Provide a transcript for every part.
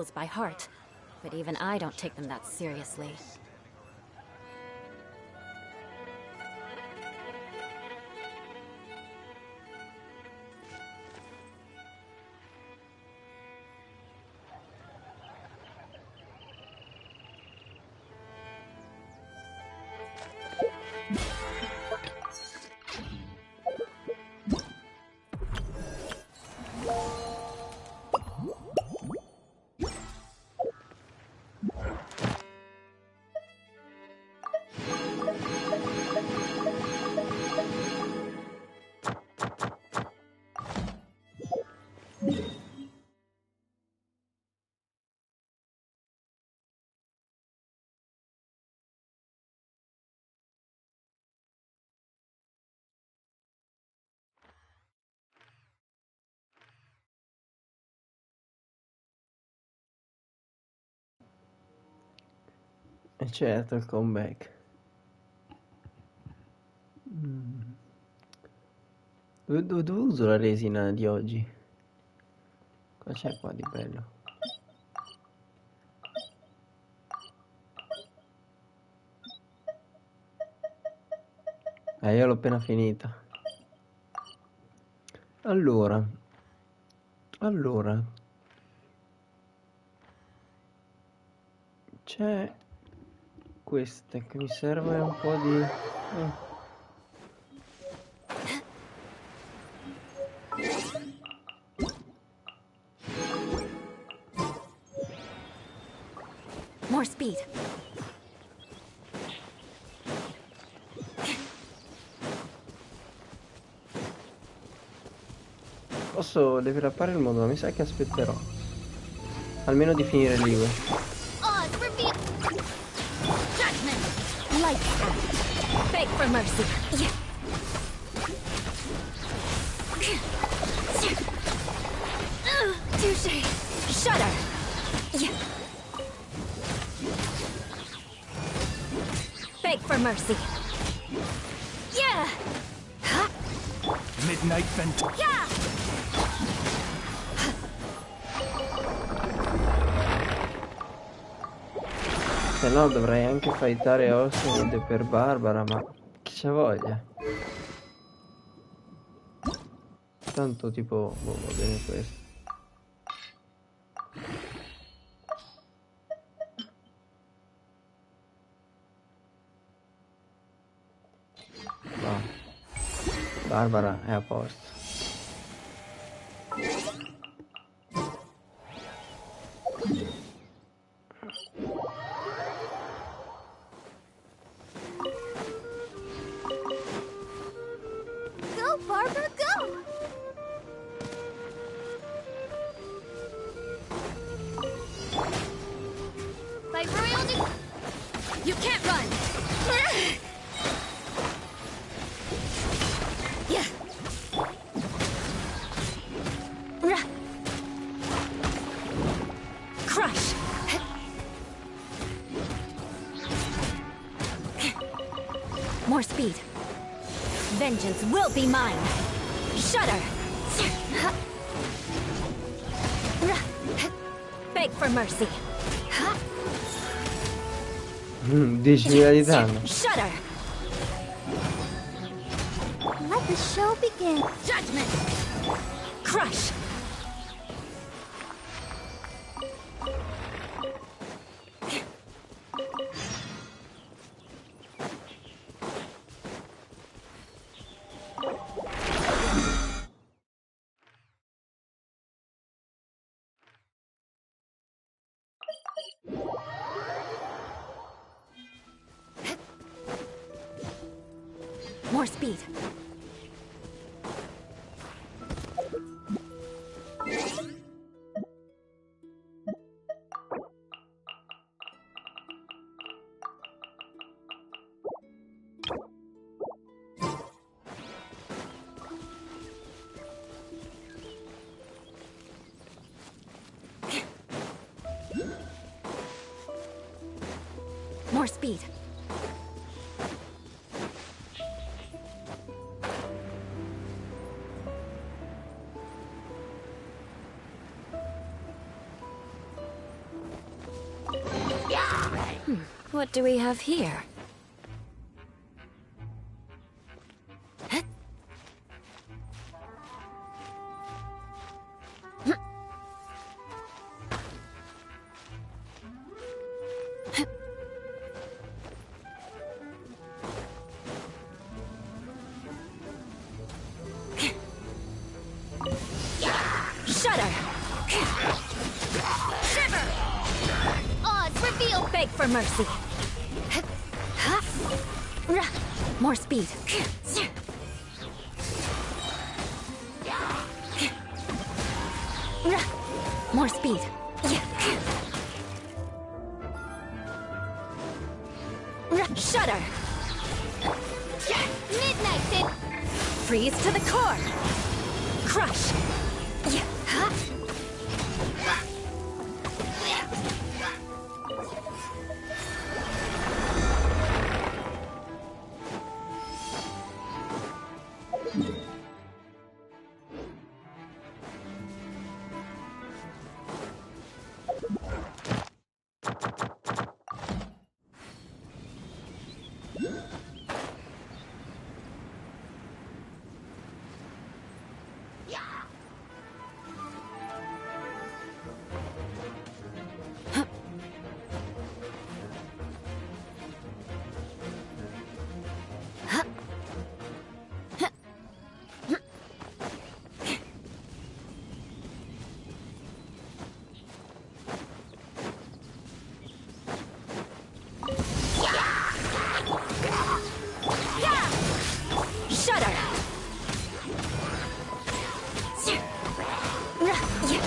rules by heart, but even I don't take them that seriously. E certo, il comeback. Mm. Dove uso la resina di oggi? Cosa c'è qua di bello? Io l'ho appena finita. Allora, c'è questa che mi serve un po' di... More speed. Deve rappare il mondo, ma mi sa che aspetterò. Almeno di finire Liyue. Judgment! Light path. Beg for mercy. Yeah. Touche. Shudder. Yeah. Beg for mercy. Yeah. Midnight Vent. Yeah. Se no dovrei anche fightare Oswald per Barbara, ma chi c'ha voglia? Tanto tipo, boh, va bene questo. No. Barbara è a posto. Go, Barbara, go! By royal you can't run! Yeah. Crush! More speed. Vengeance will be mine! Shudder! Beg for mercy! 10.000 di danno. Shudder! Let the show begin! Judgment! Crush! More speed. More speed. What do we have here? Shudder! Shiver! Odds reveal! Beg for mercy! More speed! More speed! Shudder! Midnight Fit! Freeze to the core! Crush!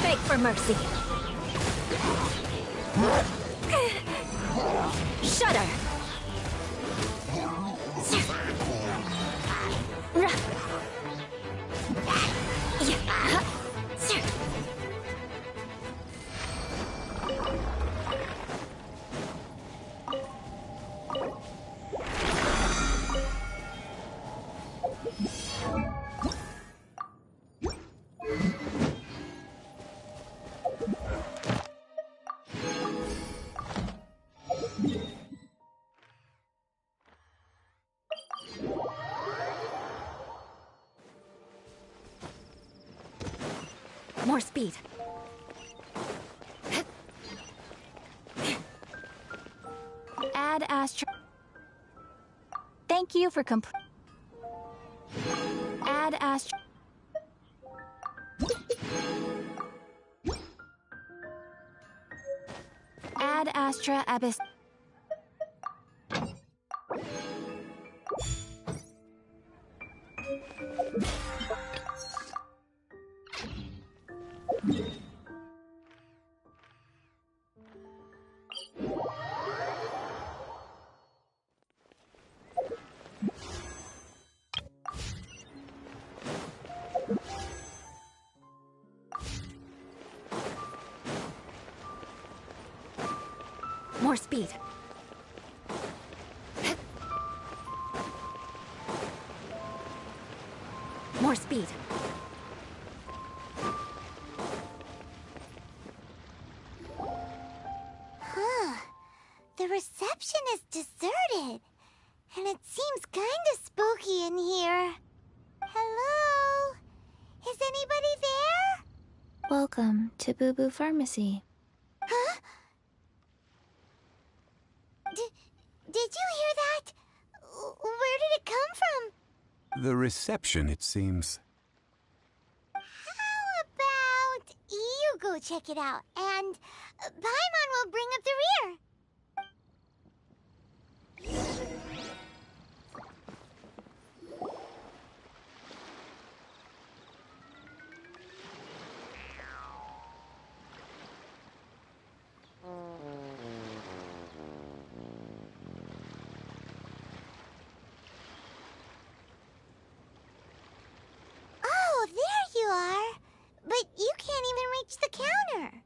Beg for mercy. Shudder. More speed. Add Astra. Thank you for Add Astra. Add Astra Abyss. More speed. More speed. The reception is deserted, and it seems kind of spooky in here. Hello? Is anybody there? Welcome to Boo Boo Pharmacy. Huh? Did you hear that? Where did it come from? The reception, it seems. How about you go check it out, and Paimon will bring up the rear. Oh, there you are. But you can't even reach the counter.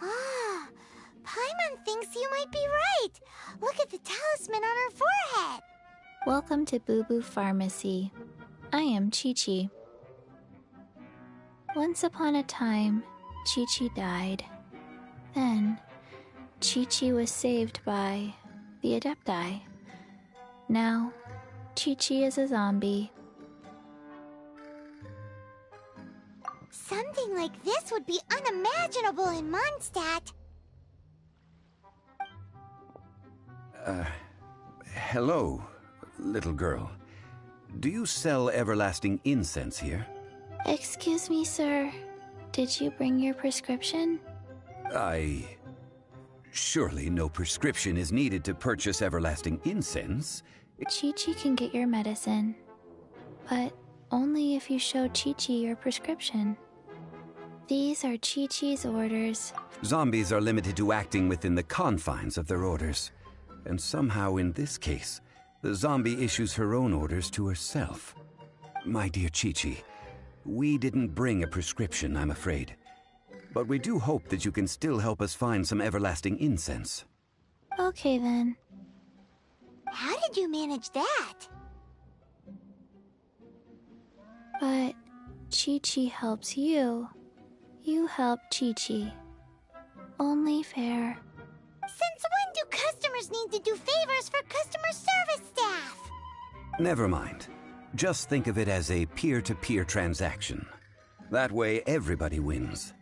Ah, Paimon thinks you might be right. Look at the talisman on her forehead. Welcome to Boo Boo Pharmacy. I am Chi-Chi. Once upon a time, Chi-Chi died. Then, Chi-Chi was saved by the Adepti. Now, Chi-Chi is a zombie. Something like this would be unimaginable in Mondstadt. Hello, little girl. Do you sell everlasting incense here? Excuse me, sir. Did you bring your prescription? Surely no prescription is needed to purchase everlasting incense. Chi-Chi can get your medicine, but only if you show Chi-Chi your prescription. These are Chi-Chi's orders. Zombies are limited to acting within the confines of their orders. And somehow in this case, the zombie issues her own orders to herself. My dear Chi-Chi, we didn't bring a prescription, I'm afraid. But we do hope that you can still help us find some everlasting incense. Okay then. How did you manage that? But Chi-Chi helps you. You help Chi-Chi. Only fair. Since when do customers need to do favors for customer service staff? Never mind. Just think of it as a peer-to-peer transaction. That way everybody wins.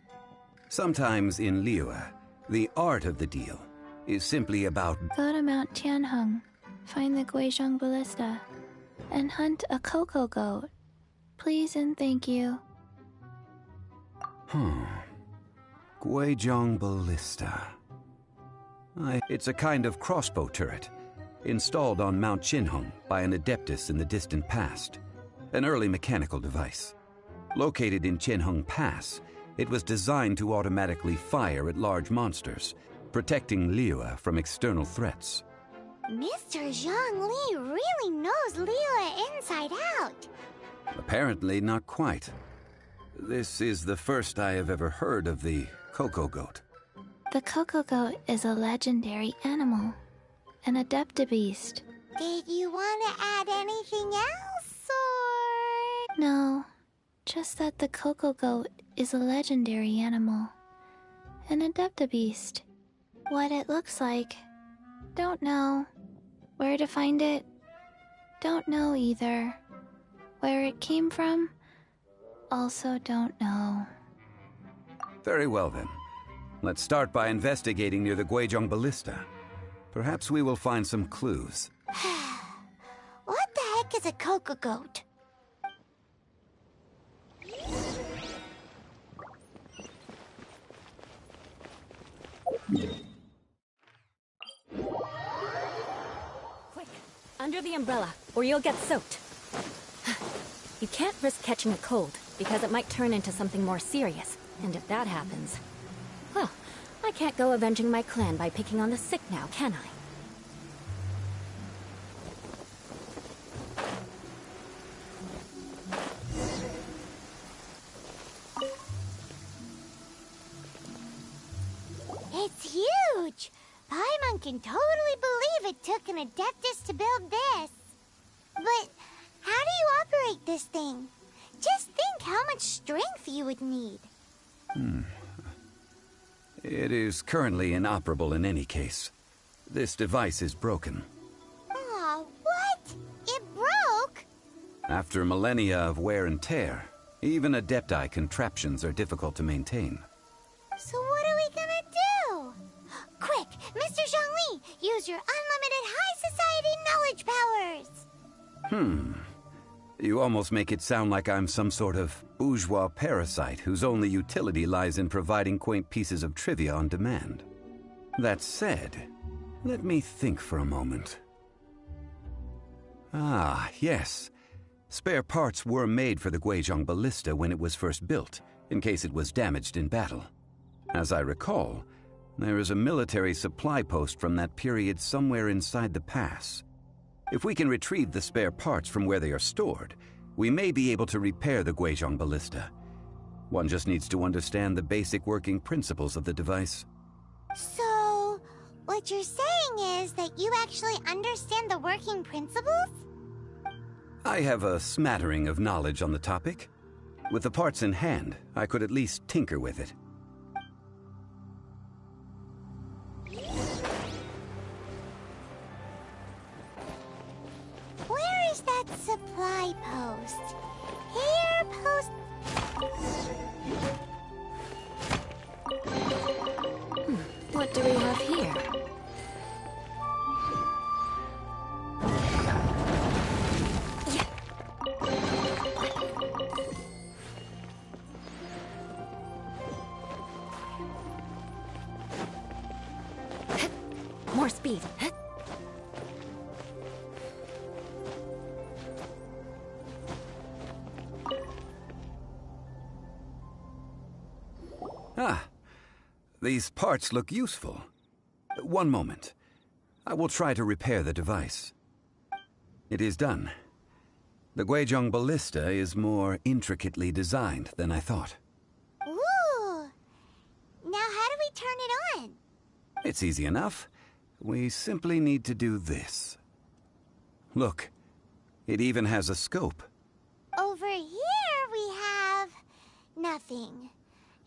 Sometimes in Liyue, the art of the deal is simply about... Go to Mount Tianheng, find the Guizhong Ballista, and hunt a cocoa goat. Please and thank you. Guizhong Ballista. It's a kind of crossbow turret, installed on Mount Tianheng by an adeptus in the distant past. An early mechanical device. Located in Tianheng Pass, it was designed to automatically fire at large monsters, protecting Liyue from external threats. Mr. Zhongli really knows Liyue inside out. Apparently not quite. This is the first I have ever heard of the cocoa goat. The cocoa goat is a legendary animal, an adeptabeast. Did you want to add anything else, or...? No, just that the cocoa goat is a legendary animal, an adeptabeast. What it looks like, don't know. Where to find it, don't know either. Where it came from, also don't know. Very well then. Let's start by investigating near the Guizhong Ballista. Perhaps we will find some clues. What the heck is a cocoa goat? Quick, under the umbrella, or you'll get soaked. You can't risk catching a cold, because it might turn into something more serious. And if that happens... well, I can't go avenging my clan by picking on the sick now, can I? It's huge! Paimon can totally believe it took an Adeptus to build this. But how do you operate this thing? Just think how much strength you would need. It is currently inoperable in any case. This device is broken. Aw, what? It broke? After millennia of wear and tear, even Adepti contraptions are difficult to maintain. So what are we gonna do? Quick, Mr. Zhongli, use your unlimited high society knowledge powers! You almost make it sound like I'm some sort of bourgeois parasite whose only utility lies in providing quaint pieces of trivia on demand. That said, let me think for a moment. Ah, yes. Spare parts were made for the Guizhong Ballista when it was first built, in case it was damaged in battle. As I recall, there is a military supply post from that period somewhere inside the pass. If we can retrieve the spare parts from where they are stored, we may be able to repair the Guizhong Ballista. One just needs to understand the basic working principles of the device. So, what you're saying is that you actually understand the working principles? I have a smattering of knowledge on the topic. With the parts in hand, I could at least tinker with it. supply post. Here, post. What do we have here? More speed. Ah, these parts look useful. One moment. I will try to repair the device. It is done. The Guizhong ballista is more intricately designed than I thought. Ooh! Now how do we turn it on? It's easy enough. We simply need to do this. Look, it even has a scope. Over here we have nothing.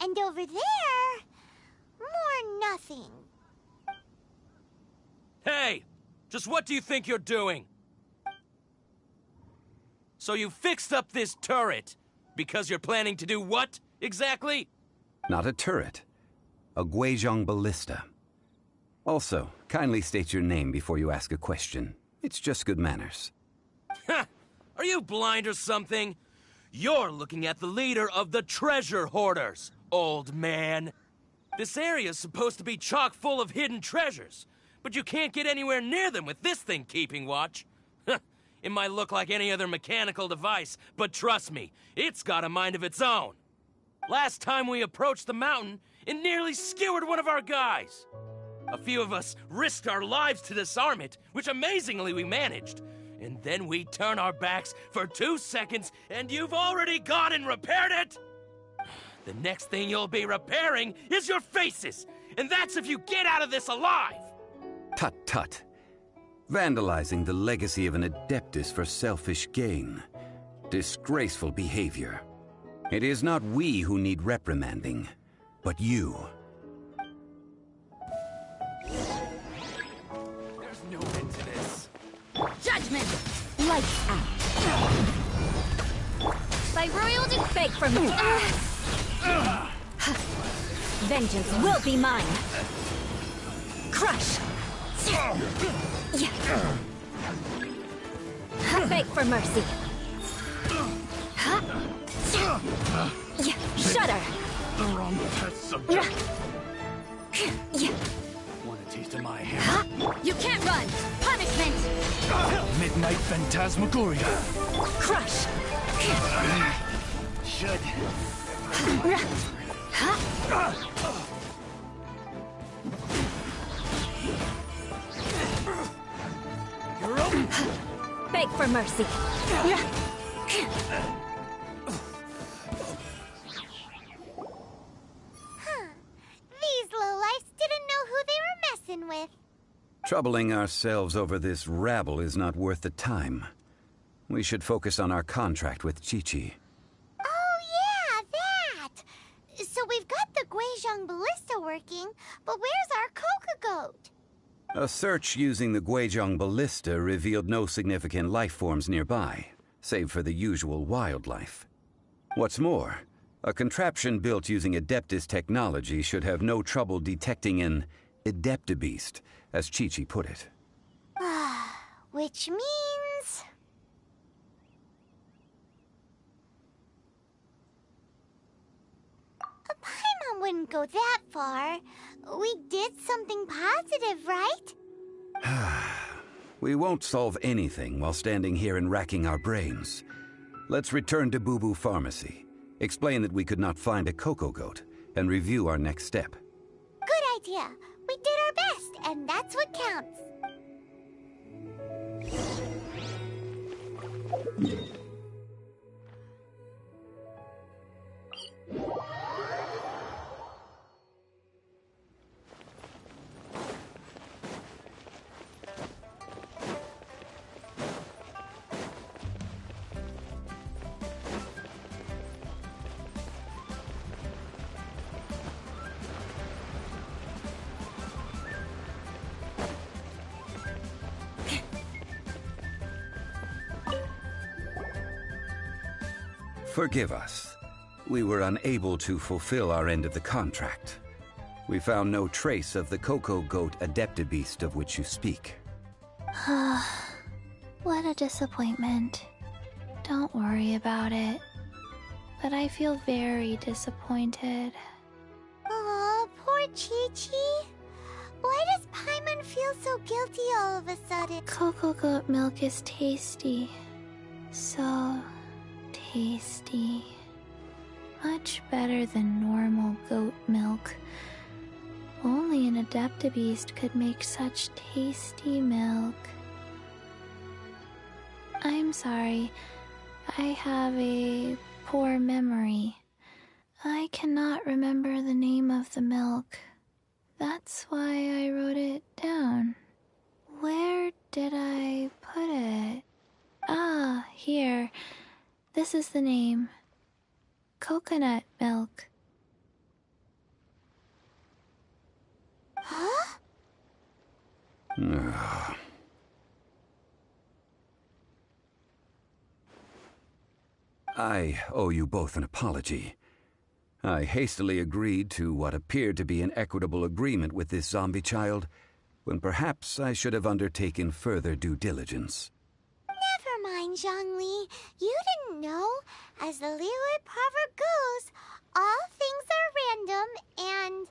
And over there, more nothing. Hey! Just what do you think you're doing? So you fixed up this turret because you're planning to do what, exactly? Not a turret. A Guizhong ballista. Also, kindly state your name before you ask a question. It's just good manners. Ha! Are you blind or something? You're looking at the leader of the treasure hoarders, old man. This area's supposed to be chock full of hidden treasures, but you can't get anywhere near them with this thing keeping watch. It might look like any other mechanical device, but trust me, it's got a mind of its own. Last time we approached the mountain, it nearly skewered one of our guys. A few of us risked our lives to disarm it, which amazingly we managed. And then we turn our backs for 2 seconds, and you've already gone and repaired it? The next thing you'll be repairing is your faces, and that's if you get out of this alive! Tut tut. Vandalizing the legacy of an Adeptus for selfish gain. Disgraceful behavior. It is not we who need reprimanding, but you. There's no end to this. Judgment! Lights out. By royal fake for me. Vengeance will be mine. Crush. Yeah. Beg for mercy. Yeah. Shudder. The wrong test subject. Yeah. Want a taste of my hammer? You can't run. Punishment. Midnight Phantasmagoria. Crush. Should. You're up. Beg for mercy. These lowlifes didn't know who they were messing with. Troubling ourselves over this rabble is not worth the time. We should focus on our contract with Chi-Chi. Oh yeah, that! So we've got the Guizhong ballista working, but where's our Coca goat? A search using the Guizhong ballista revealed no significant life forms nearby, save for the usual wildlife. What's more, a contraption built using Adeptus technology should have no trouble detecting an Adeptabeast, as Chi-Chi put it. Which means... a Paimon wouldn't go that far. We did something positive, right? We won't solve anything while standing here and racking our brains. Let's return to Boo Boo Pharmacy, explain that we could not find a Coco Goat, and review our next step. Good idea. We did our best, and that's what counts. Forgive us. We were unable to fulfill our end of the contract. We found no trace of the Cocoa Goat Adeptabeast of which you speak. What a disappointment. Don't worry about it. But I feel very disappointed. Aw, poor Chi-Chi. Why does Paimon feel so guilty all of a sudden? Cocoa goat milk is tasty. So tasty. Much better than normal goat milk. Only an Adeptabeast could make such tasty milk. I'm sorry. I have a poor memory. I cannot remember the name of the milk. That's why I wrote it down. Where did I put it? Ah, here. This is the name. Coconut milk. Huh? I owe you both an apology. I hastily agreed to what appeared to be an equitable agreement with this zombie child, when perhaps I should have undertaken further due diligence. Never mind, Zhongli. You didn't know. As the Liyue proverb goes, all things are random and,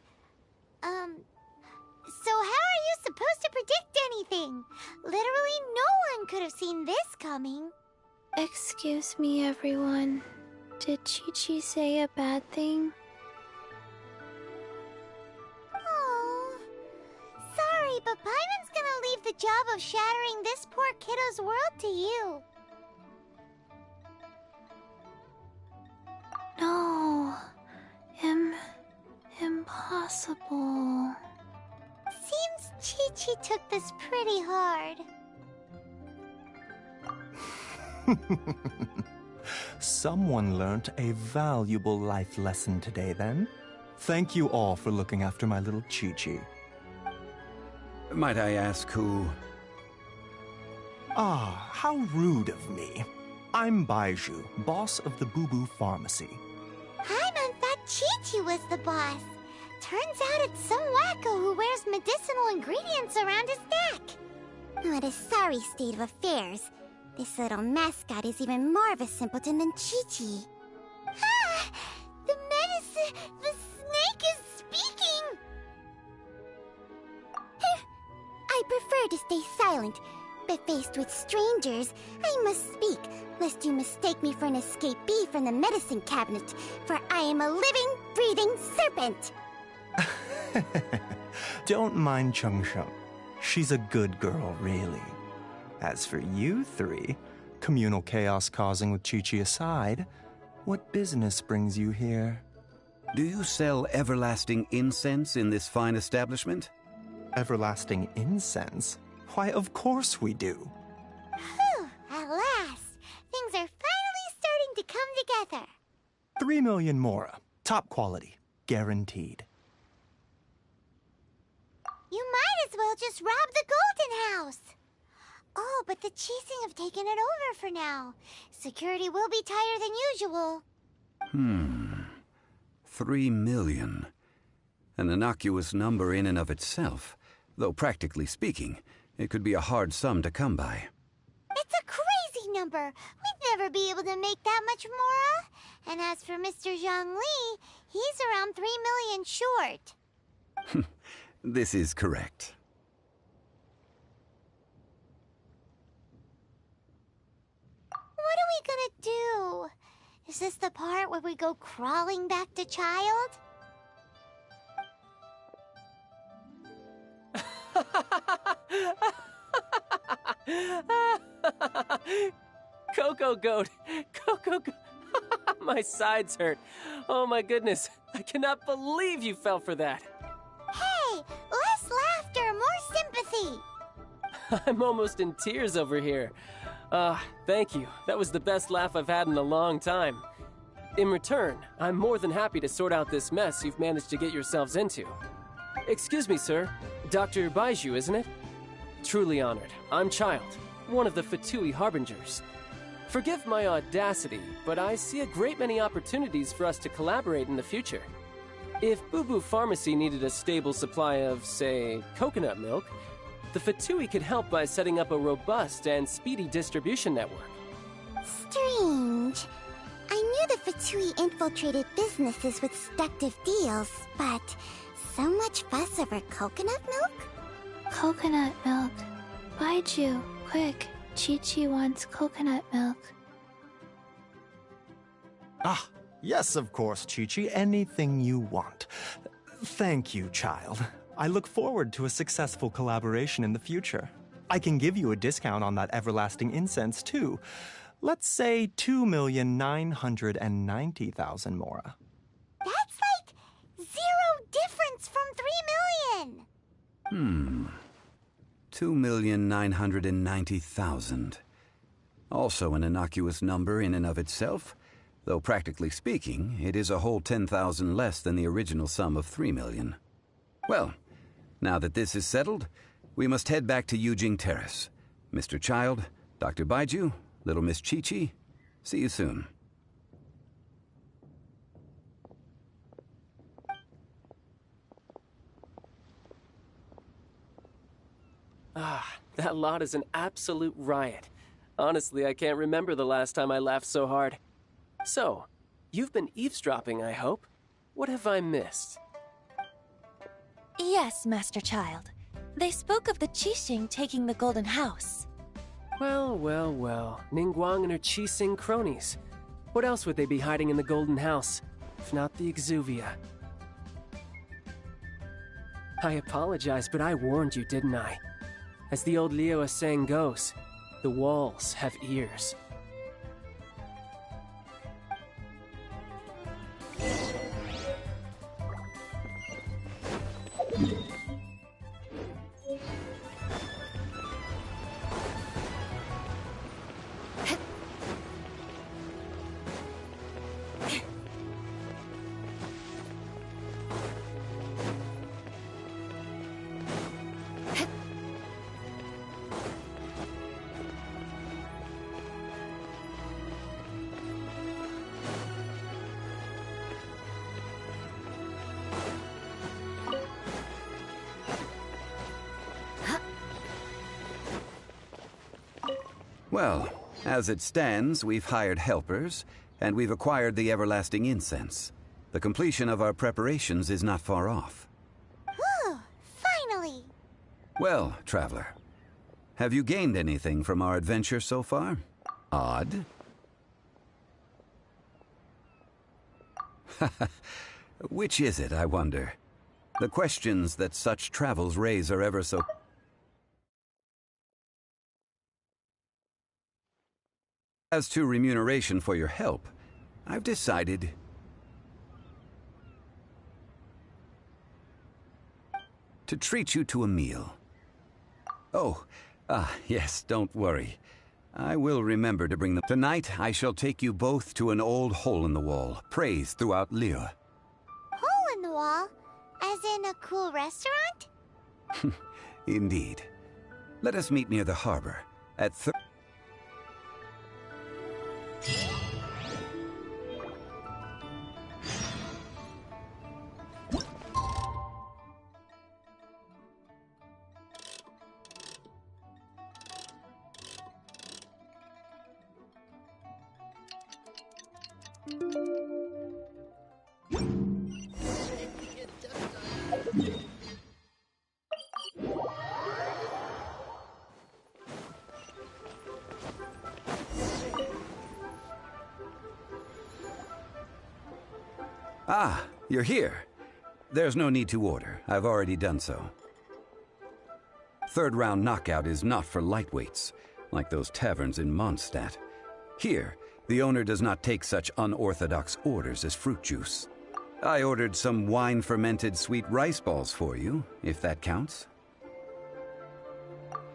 so how are you supposed to predict anything? Literally no one could have seen this coming. Excuse me, everyone. Did Chi-Chi say a bad thing? Oh, sorry, but Paimon's gonna leave the job of shattering this poor kiddo's world to you. No. Impossible. Seems Chi-Chi took this pretty hard. Someone learnt a valuable life lesson today, then. Thank you all for looking after my little Chi-Chi. Might I ask who? Ah, how rude of me. I'm Baiju, boss of the Boo Boo Pharmacy. Paimon thought Chi-Chi was the boss. Turns out it's some wacko who wears medicinal ingredients around his neck. What a sorry state of affairs. This little mascot is even more of a simpleton than Chi-Chi. Ah! The medicine... the snake is speaking! I prefer to stay silent, but faced with strangers, I must speak, lest you mistake me for an escapee from the medicine cabinet, for I am a living, breathing serpent! Don't mind Chung Sheng. She's a good girl, really. As for you three, communal chaos causing with Chi-Chi aside, what business brings you here? Do you sell everlasting incense in this fine establishment? Everlasting incense? Why, of course we do. Whew, at last! Things are finally starting to come together. 3 million mora. Top quality. Guaranteed. You might as well just rob the Golden House! Oh, but the Chising have taken it over for now. Security will be tighter than usual. 3 million. An innocuous number in and of itself, though practically speaking, it could be a hard sum to come by. It's a crazy number. We'd never be able to make that much mora. And as for Mr. Zhongli, he's around 3 million short. This is correct. What are we gonna do? Is this the part where we go crawling back to child? Cocoa Goat! Cocoa Goat! My sides hurt. Oh my goodness. I cannot believe you fell for that. Hey, less laughter, more sympathy. I'm almost in tears over here. Thank you. That was the best laugh I've had in a long time. In return, I'm more than happy to sort out this mess you've managed to get yourselves into. Excuse me, sir. Dr. Baiju, isn't it? Truly honored. I'm Child, one of the Fatui Harbingers. Forgive my audacity, but I see a great many opportunities for us to collaborate in the future. If Boo Boo Pharmacy needed a stable supply of, say, coconut milk, the Fatui could help by setting up a robust and speedy distribution network. Strange. I knew the Fatui infiltrated businesses with seductive deals, but so much fuss over coconut milk? Coconut milk. Baiju, quick. Chi-Chi wants coconut milk. Ah, yes, of course, Chi-Chi. Anything you want. Thank you, child. I look forward to a successful collaboration in the future. I can give you a discount on that everlasting incense, too. Let's say 2,990,000 mora. That's like 0 difference from 3 million! 2,990,000. Also an innocuous number in and of itself, though practically speaking, it is a whole 10,000 less than the original sum of 3 million. Well, now that this is settled, we must head back to Yujing Terrace. Mr. Child, Dr. Baiju, Little Miss Chi-Chi, see you soon. Ah, that lot is an absolute riot. Honestly, I can't remember the last time I laughed so hard. So, you've been eavesdropping, I hope? What have I missed? Yes, Master Child. They spoke of the Qixing taking the Golden House. Well, well, well. Ningguang and her Qixing cronies. What else would they be hiding in the Golden House, if not the Exuvia? I apologize, but I warned you, didn't I? As the old Liyue saying goes, the walls have ears. Well, as it stands, we've hired helpers, and we've acquired the everlasting incense. The completion of our preparations is not far off. Whew, finally! Well, traveler, have you gained anything from our adventure so far? Odd. Which is it, I wonder? The questions that such travels raise are ever so... As to remuneration for your help, I've decided... to treat you to a meal. Oh, yes, don't worry. I will remember to bring them. Tonight, I shall take you both to an old hole-in-the-wall, praised throughout Liyue. Hole in the wall? As in a cool restaurant? Indeed. Let us meet near the harbor, at Ah, you're here. There's no need to order. I've already done so. Third round knockout is not for lightweights, like those taverns in Mondstadt. Here, the owner does not take such unorthodox orders as fruit juice. I ordered some wine-fermented sweet rice balls for you, if that counts.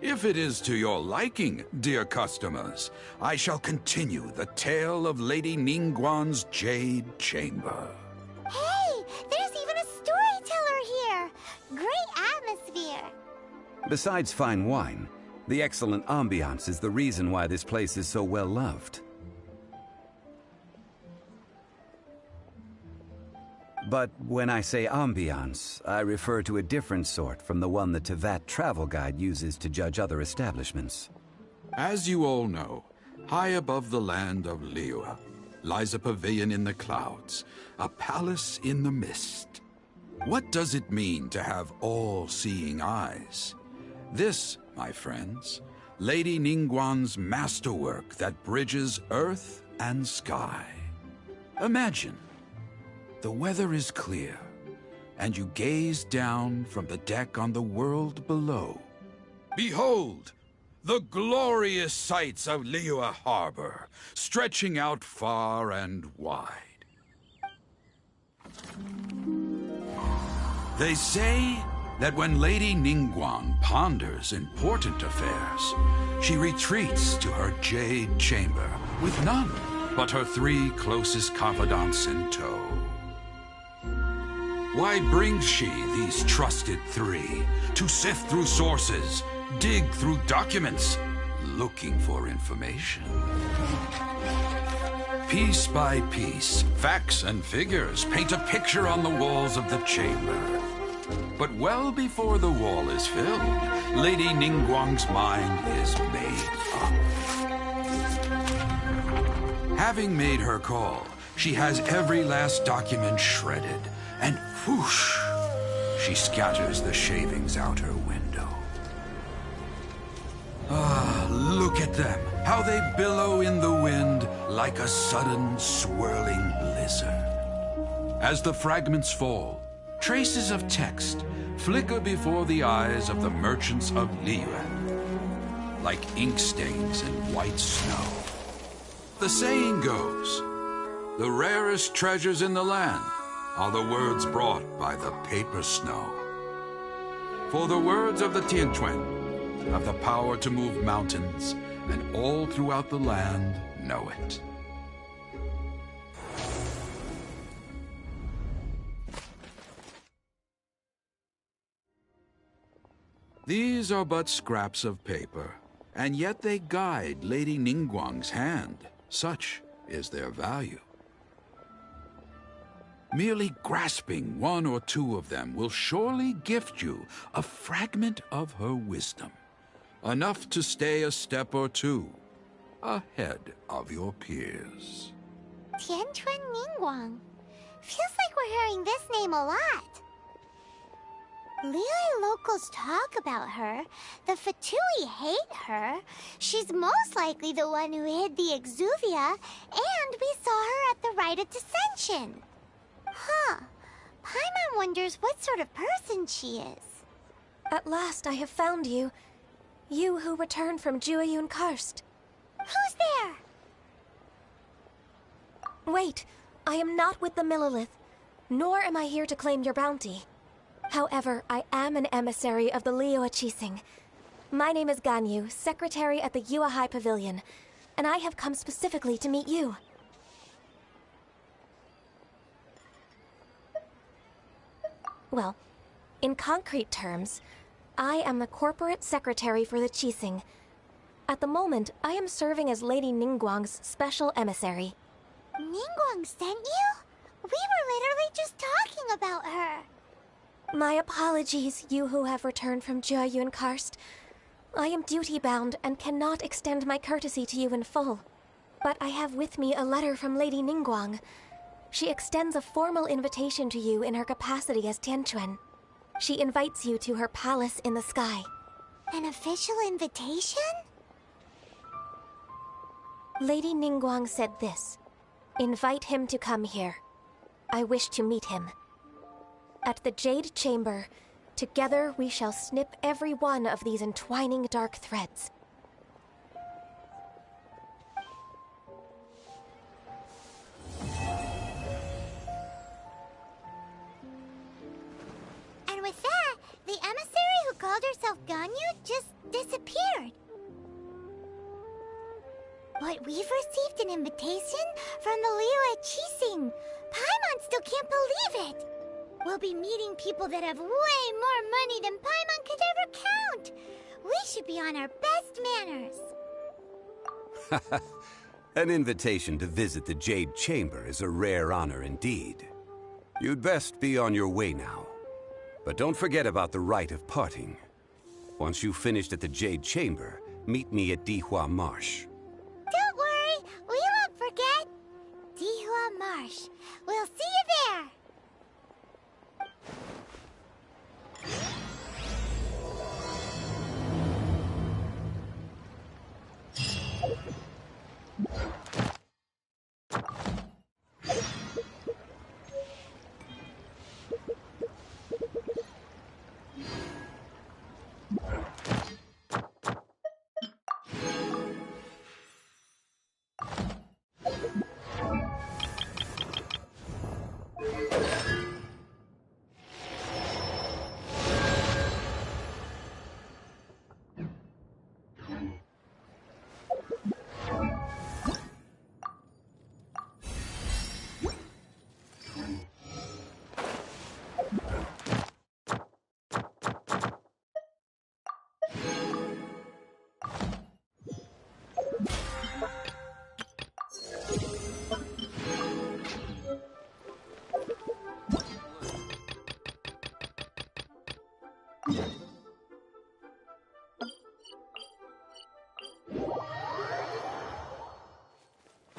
If it is to your liking, dear customers, I shall continue the tale of Lady Ningguang's Jade Chamber. Hey, there's even a storyteller here! Great atmosphere! Besides fine wine, the excellent ambiance is the reason why this place is so well loved. But when I say ambiance, I refer to a different sort from the one the Tevat travel guide uses to judge other establishments. As you all know, high above the land of Liyue lies a pavilion in the clouds, a palace in the mist. What does it mean to have all-seeing eyes? This, my friends, Lady Ningguang's masterwork that bridges earth and sky. Imagine, the weather is clear, and you gaze down from the deck on the world below. Behold, the glorious sights of Liyue Harbor, stretching out far and wide. They say that when Lady Ningguang ponders important affairs, she retreats to her jade chamber with none but her 3 closest confidants in tow. Why brings she these trusted 3 to sift through sources, dig through documents, looking for information? Piece by piece, facts and figures paint a picture on the walls of the chamber. But well before the wall is filled, Lady Ningguang's mind is made up. Having made her call, she has every last document shredded, and whoosh, she scatters the shavings out her window. Ah, look at them, how they billow in the wind like a sudden swirling blizzard. As the fragments fall, traces of text flicker before the eyes of the merchants of Liyue, like ink stains in white snow. The saying goes, the rarest treasures in the land are the words brought by the paper snow. For the words of the Tianquan have the power to move mountains, and all throughout the land know it. These are but scraps of paper, and yet they guide Lady Ningguang's hand. Such is their value. Merely grasping 1 or 2 of them will surely gift you a fragment of her wisdom, enough to stay a step or 2 ahead of your peers. Tianquan Ningguang. Feels like we're hearing this name a lot. Liyue locals talk about her. The Fatui hate her. She's most likely the one who hid the Exuvia, and we saw her at the Rite of Descension. Huh. Paimon wonders what sort of person she is. At last I have found you. You who returned from Jueyun Karst. Who's there? Wait, I am not with the Millelith, nor am I here to claim your bounty. However, I am an emissary of the Liyue Qixing. My name is Ganyu, secretary at the Yuehai Pavilion, and I have come specifically to meet you. Well, in concrete terms, I am the corporate secretary for the Qixing. At the moment, I am serving as Lady Ningguang's special emissary. Ningguang sent you? We were literally just talking about her. My apologies, you who have returned from Jueyun Karst. I am duty-bound and cannot extend my courtesy to you in full. But I have with me a letter from Lady Ningguang. She extends a formal invitation to you in her capacity as Tianquan. She invites you to her palace in the sky. An official invitation? Lady Ningguang said this. Invite him to come here. I wish to meet him. At the Jade Chamber, together we shall snip every one of these entwining dark threads. And with that, the emissary who called herself Ganyu just disappeared. But we've received an invitation from the Liyue Qixing. Paimon still can't believe it. We'll be meeting people that have way more money than Paimon could ever count. We should be on our best manners. An invitation to visit the Jade Chamber is a rare honor indeed. You'd best be on your way now. But don't forget about the rite of parting. Once you've finished at the Jade Chamber, meet me at Dihua Marsh. Don't worry, we won't forget. Dihua Marsh. We'll see you there.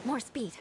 More speed.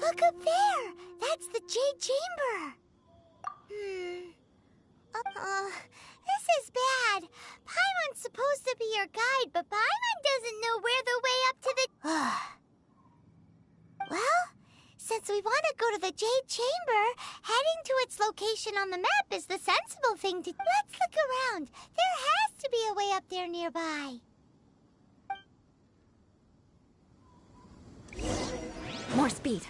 Look up there! That's the Jade Chamber! This is bad. Paimon's supposed to be your guide, but Paimon doesn't know where the way up to the... Well, since we want to go to the Jade Chamber, heading to its location on the map is the sensible thing to... Let's look around. There has to be a way up there nearby. More speed.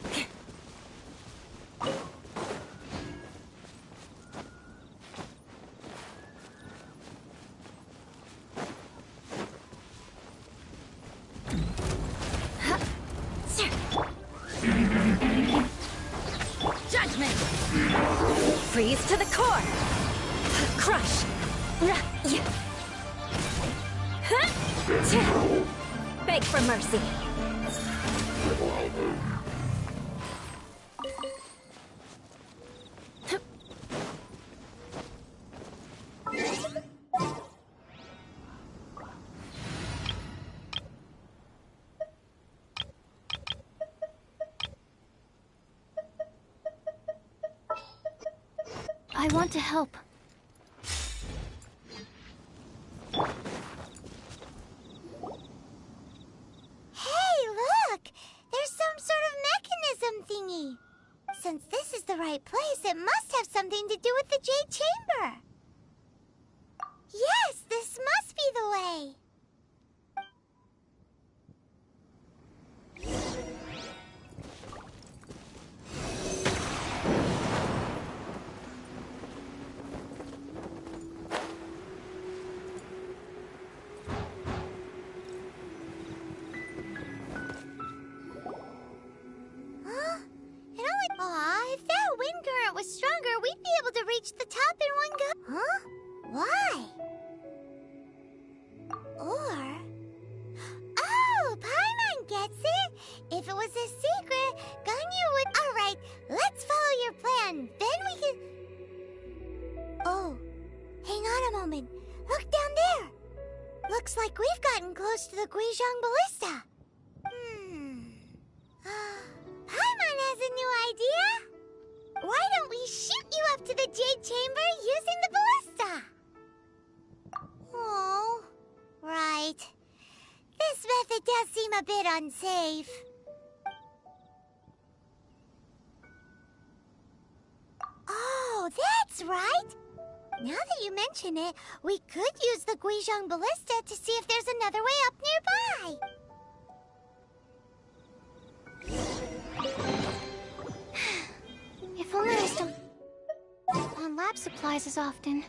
Judgment! Freeze to the core! Crush! Beg for mercy. I want to help. Hey, look! There's some sort of mechanism thingy. Since this is the right place, it must have something to do with the Jade Chamber. Yes, this must be the way. Aw, if that wind current was stronger, we'd be able to reach the top in one go. Huh? Why? Or... Oh, Paimon gets it! If it was a secret, Ganyu would... Alright, let's moment. Look down there. Looks like we've gotten close to the Guizhong Ballista. Paimon has a new idea. Why don't we shoot you up to the Jade Chamber using the ballista? Oh, right. This method does seem a bit unsafe. Oh, that's right. Now that you mention it, we could use the Guizhong Ballista to see if there's another way up nearby. If only I still on lab supplies as often.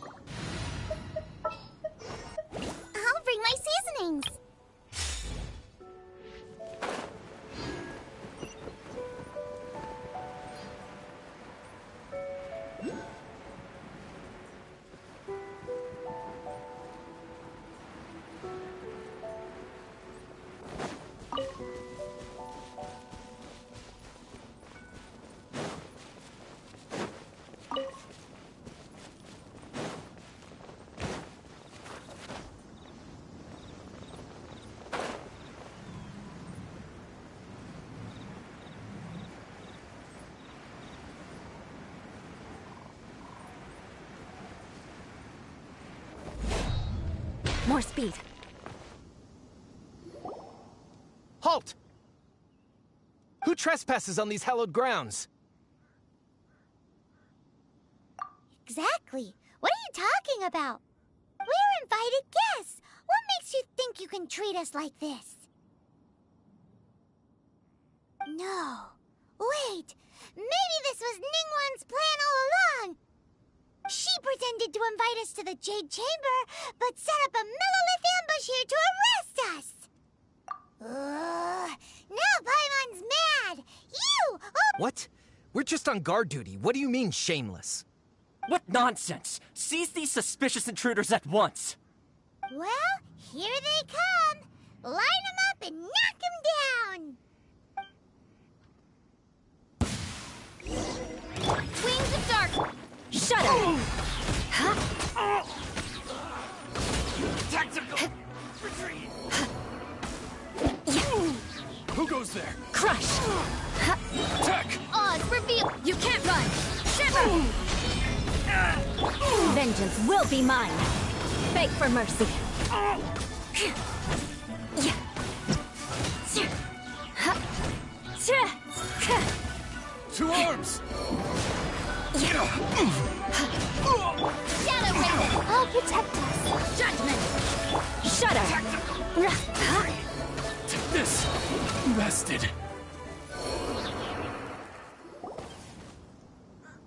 I'll bring my seasonings. More speed. Halt! Who trespasses on these hallowed grounds? Exactly. What are you talking about? We're invited guests. What makes you think you can treat us like this? No. Wait. Maybe this was Ningguang's plan all along. She pretended to invite us to the Jade Chamber, but set up a Millilith ambush here to arrest us! Now Paimon's mad! You! What? We're just on guard duty. What do you mean, shameless? What nonsense! Seize these suspicious intruders at once! Well, here they come! Line them up and knock them down! Wings of Dark! Shudder! Tactical retreat. Who goes there? Crush! Attack! Oz, reveal! You can't run! Shiver! Vengeance will be mine! Beg for mercy! To arms! Shadow Raven! I'll protect us! Judgment! Shudder! Take this! Bested!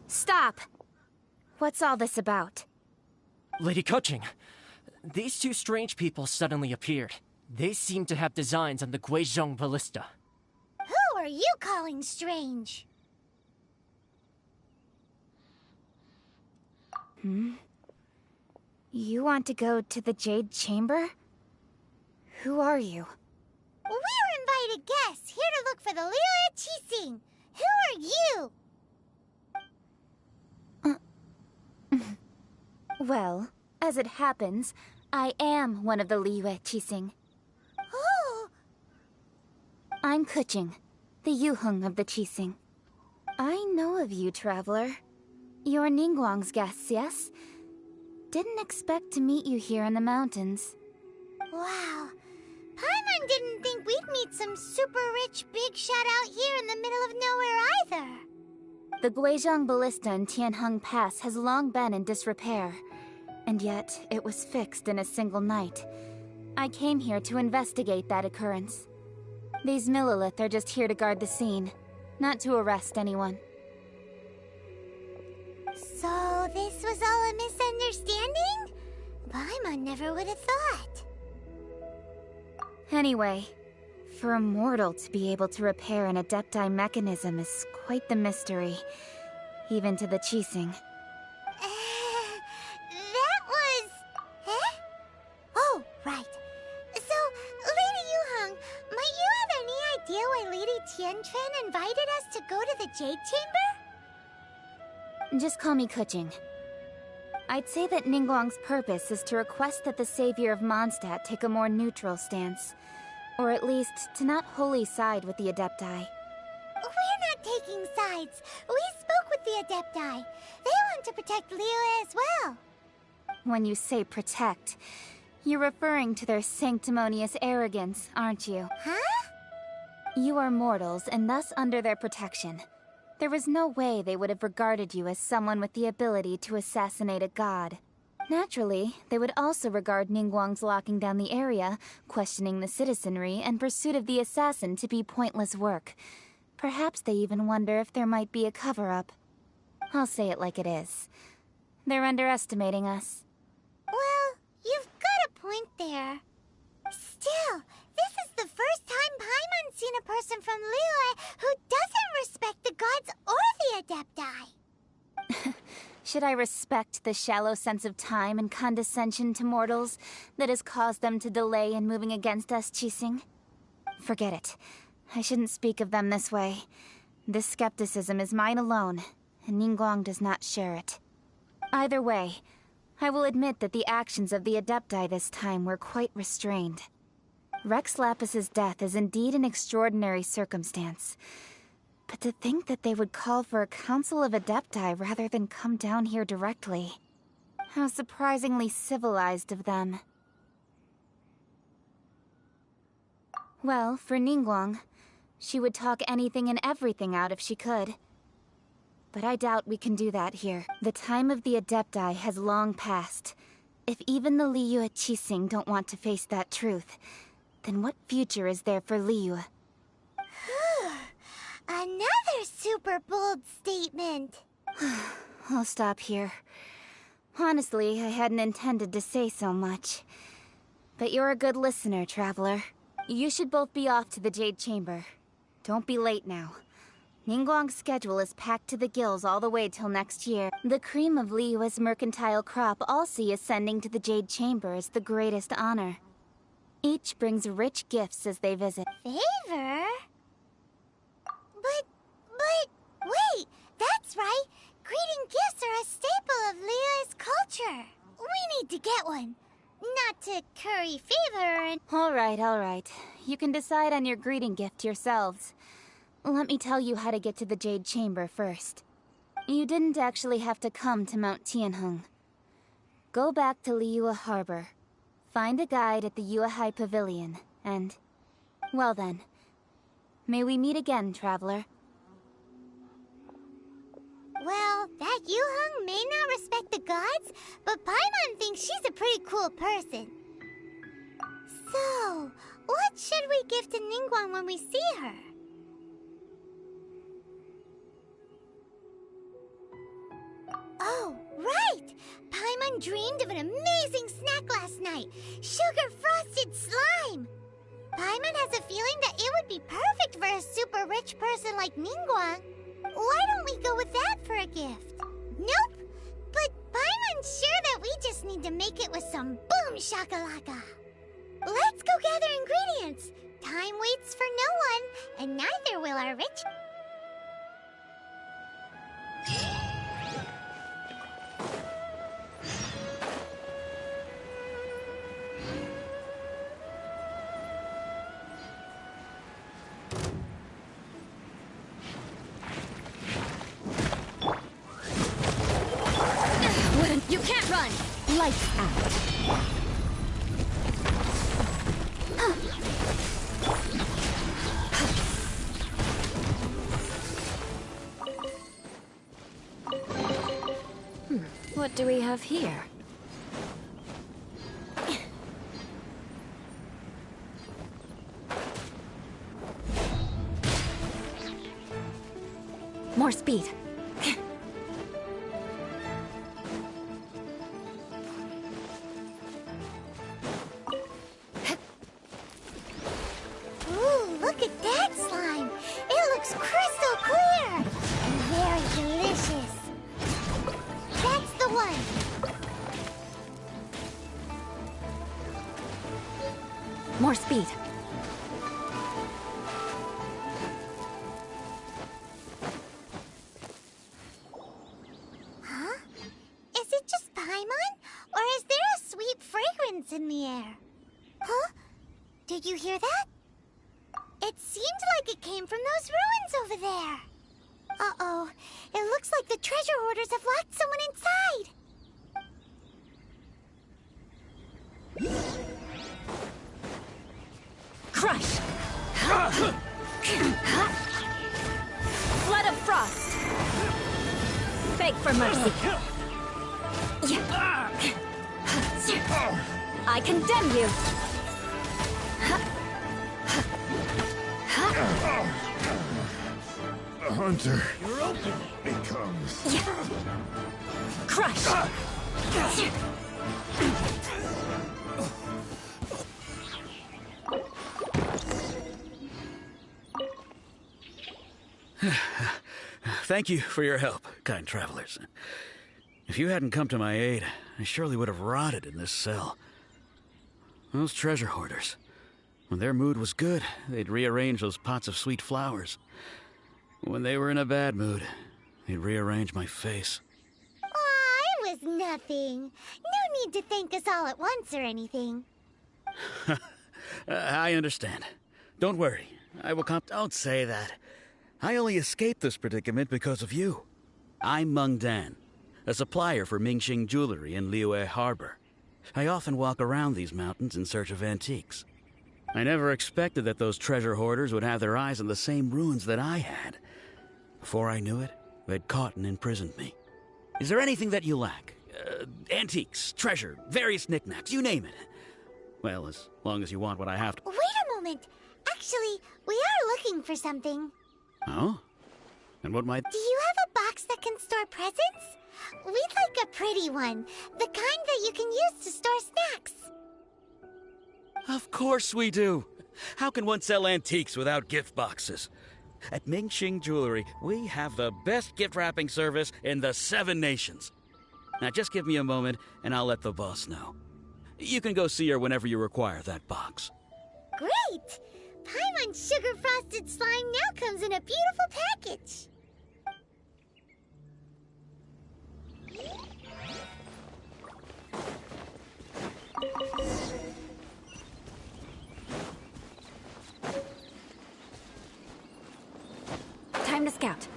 Stop! What's all this about? Lady Kuching, these two strange people suddenly appeared. They seem to have designs on the Guizhong Ballista. Who are you calling strange? You want to go to the Jade Chamber? Who are you? We're invited guests, here to look for the Liyue Qixing. Who are you? Well, as it happens, I am one of the Liyue Qixing. Oh! I'm Kuching, the Yuheng of the Qixing. I know of you, traveler. You're Ningguang's guests, yes? Didn't expect to meet you here in the mountains. Wow. Paimon didn't think we'd meet some super rich big shot out here in the middle of nowhere either. The Guizhong Ballista in Tianheng Pass has long been in disrepair, and yet it was fixed in a single night. I came here to investigate that occurrence. These Millilith are just here to guard the scene, not to arrest anyone. So this was all a misunderstanding? Paimon never would have thought. Anyway, for a mortal to be able to repair an Adepti mechanism is quite the mystery, even to the Qixing. That was... Huh? Oh, right. So, Lady Yuheng, might you have any idea why Lady Tianquan invited us to go to the Jade Chamber? Just call me Kuching. I'd say that Ningguang's purpose is to request that the savior of Mondstadt take a more neutral stance. Or at least, to not wholly side with the Adepti. We're not taking sides. We spoke with the Adepti. They want to protect Liyue as well. When you say protect, you're referring to their sanctimonious arrogance, aren't you? Huh? You are mortals, and thus under their protection. There was no way they would have regarded you as someone with the ability to assassinate a god. Naturally, they would also regard Ningguang's locking down the area, questioning the citizenry, and pursuit of the assassin to be pointless work. Perhaps they even wonder if there might be a cover-up. I'll say it like it is. They're underestimating us. Well, you've got a point there. Still, this is the first time Paimon's seen a person from Liyue who doesn't respect the gods or the Adepti. Should I respect the shallow sense of time and condescension to mortals that has caused them to delay in moving against us, Qixing? Forget it. I shouldn't speak of them this way. This skepticism is mine alone, and Ningguang does not share it. Either way, I will admit that the actions of the Adepti this time were quite restrained. Rex Lapis's death is indeed an extraordinary circumstance. But to think that they would call for a council of Adepti rather than come down here directly. How surprisingly civilized of them. Well, for Ningguang, she would talk anything and everything out if she could. But I doubt we can do that here. The time of the Adepti has long passed. If even the Liyue Qixing don't want to face that truth, then what future is there for Liyue? Another super bold statement. I'll stop here. Honestly, I hadn't intended to say so much. But you're a good listener, Traveler. You should both be off to the Jade Chamber. Don't be late now. Ningguang's schedule is packed to the gills all the way till next year. The cream of Liyue's mercantile crop all see ascending to the Jade Chamber as the greatest honor. Each brings rich gifts as they visit. Favor? But, wait, that's right. Greeting gifts are a staple of Liyue's culture. We need to get one. Not to curry favor and... All right. You can decide on your greeting gift yourselves. Let me tell you how to get to the Jade Chamber first. You didn't actually have to come to Mount Tianheng. Go back to Liyue Harbor. Find a guide at the Yuehai Pavilion, and... well then. May we meet again, Traveler. Well, that Yuheng may not respect the gods, but Paimon thinks she's a pretty cool person. So, what should we give to Ningguang when we see her? Oh, right! Paimon dreamed of an amazing snack last night. Sugar-frosted slime! Paimon has a feeling that it would be perfect for a super rich person like Ningguang. Why don't we go with that for a gift? Nope! But Paimon's sure that we just need to make it with some boom shakalaka. Let's go gather ingredients. Time waits for no one, and neither will our rich... You can't run! Lights out. What do we have here? More speed. Ooh, look at that slime! It looks crystal clear! And very delicious! That's the one! More speed. Huh? Is it just Paimon Did you hear that? It seemed like it came from those ruins over there. Uh-oh. It looks like the treasure hoarders have locked someone inside. Crush! Flood of frost! Beg for mercy. I condemn you! A hunter becomes... Crush! Thank you for your help, kind travelers. If you hadn't come to my aid, I surely would have rotted in this cell. Those treasure hoarders, when their mood was good, they'd rearrange those pots of sweet flowers. When they were in a bad mood, they'd rearrange my face. Aw, it was nothing. No need to thank us all at once or anything. I understand. Don't worry. I will Don't say that. I only escaped this predicament because of you. I'm Meng Dan, a supplier for Mingxing jewelry in Liyue Harbor. I often walk around these mountains in search of antiques. I never expected that those treasure hoarders would have their eyes on the same ruins that I had. Before I knew it, they'd caught and imprisoned me. Is there anything that you lack? Antiques, treasure, various knickknacks, you name it. Well, as long as you want what I have to... Wait a moment. Actually, we are looking for something. Oh? And what might... Do you have a box that can store presents? We'd like a pretty one. The kind that you can use to store snacks. Of course we do. How can one sell antiques without gift boxes? At Mingxing Jewelry, we have the best gift wrapping service in the 7 nations. Now just give me a moment and I'll let the boss know. You can go see her whenever you require that box. Great! Paimon Sugar Frosted Slime now comes in a beautiful package. Time to scout.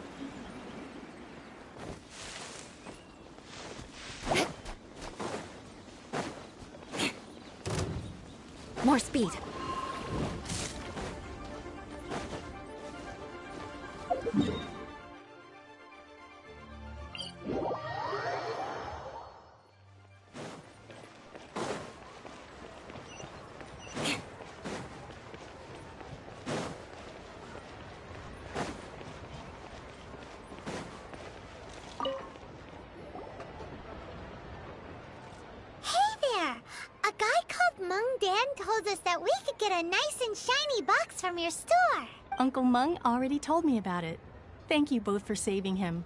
More speed. Told us that we could get a nice and shiny box from your store. Uncle Meng already told me about it. Thank you both for saving him.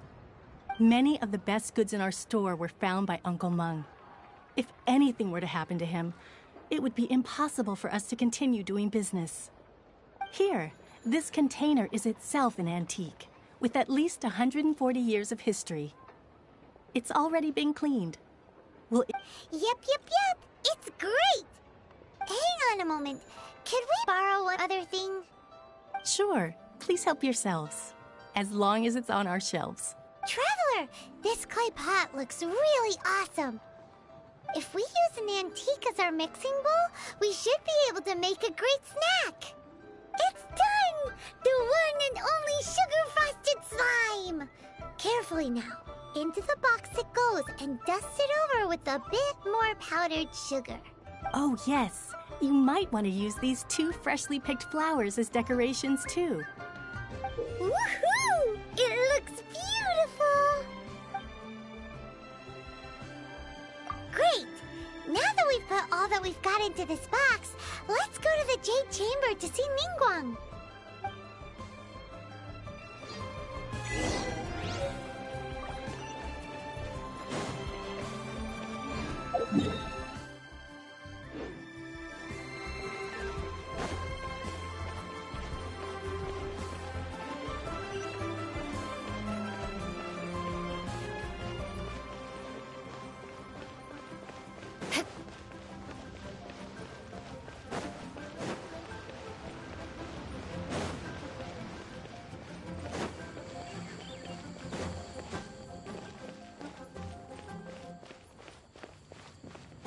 Many of the best goods in our store were found by Uncle Meng. If anything were to happen to him, it would be impossible for us to continue doing business. Here, this container is itself an antique, with at least 140 years of history. It's already been cleaned. Yep. It's great! Hang on a moment. Could we borrow one other thing? Sure. Please help yourselves. As long as it's on our shelves. Traveler, this clay pot looks really awesome. If we use an antique as our mixing bowl, we should be able to make a great snack. It's done! The one and only sugar-frosted slime! Carefully now. Into the box it goes and dust it over with a bit more powdered sugar. Oh, yes. You might want to use these 2 freshly picked flowers as decorations, too. Woohoo! It looks beautiful! Great! Now that we've put all that we've got into this box, let's go to the Jade Chamber to see Ningguang.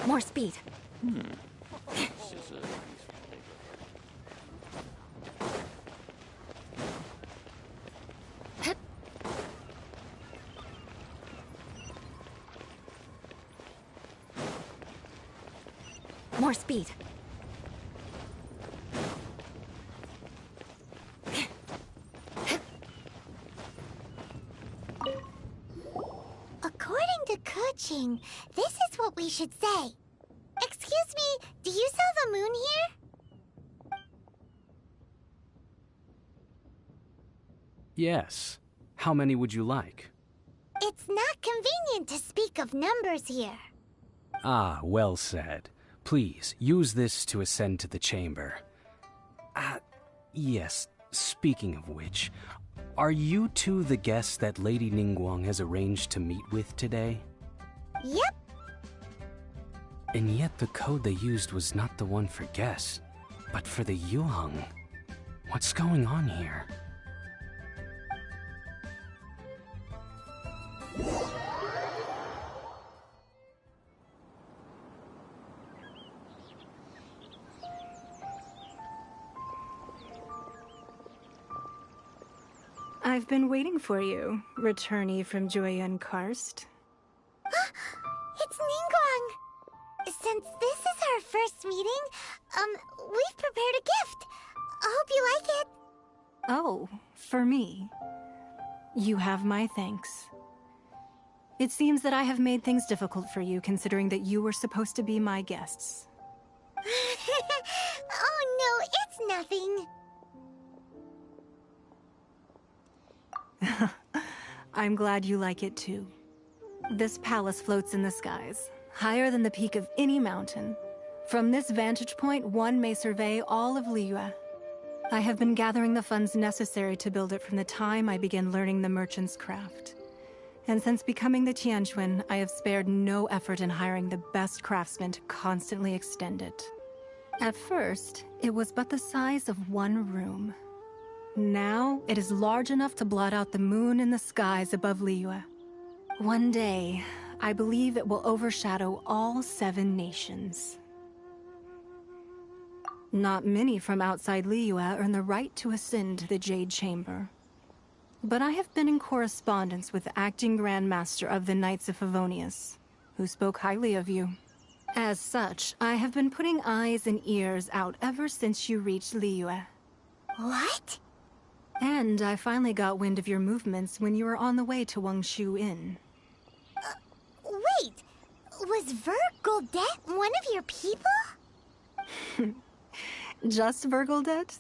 More speed. More speed. According to Kuching, this is what we should say. Excuse me, do you sell the moon here? Yes. How many would you like? It's not convenient to speak of numbers here. Ah, well said. Please, use this to ascend to the chamber. Yes, speaking of which, are you two the guests that Lady Ningguang has arranged to meet with today? Yep. And yet the code they used was not the one for guests, but for the Yuheng. What's going on here? I've been waiting for you, returnee from Jueyun Karst. It's Ningguang! Since this is our first meeting, we've prepared a gift. I hope you like it. Oh, for me. You have my thanks. It seems that I have made things difficult for you, considering that you were supposed to be my guests. Oh no, it's nothing. I'm glad you like it too. This palace floats in the skies, higher than the peak of any mountain. From this vantage point, one may survey all of Liyue. I have been gathering the funds necessary to build it from the time I began learning the merchant's craft. And since becoming the Tianquan, I have spared no effort in hiring the best craftsmen to constantly extend it. At first, it was but the size of one room. Now, it is large enough to blot out the moon in the skies above Liyue. One day, I believe it will overshadow all 7 nations. Not many from outside Liyue earn the right to ascend to the Jade Chamber. But I have been in correspondence with the acting Grand Master of the Knights of Favonius, who spoke highly of you. As such, I have been putting eyes and ears out ever since you reached Liyue. What? And I finally got wind of your movements when you were on the way to Wangshu Inn. Wait! Was Vergoldet one of your people? Just Vergoldet?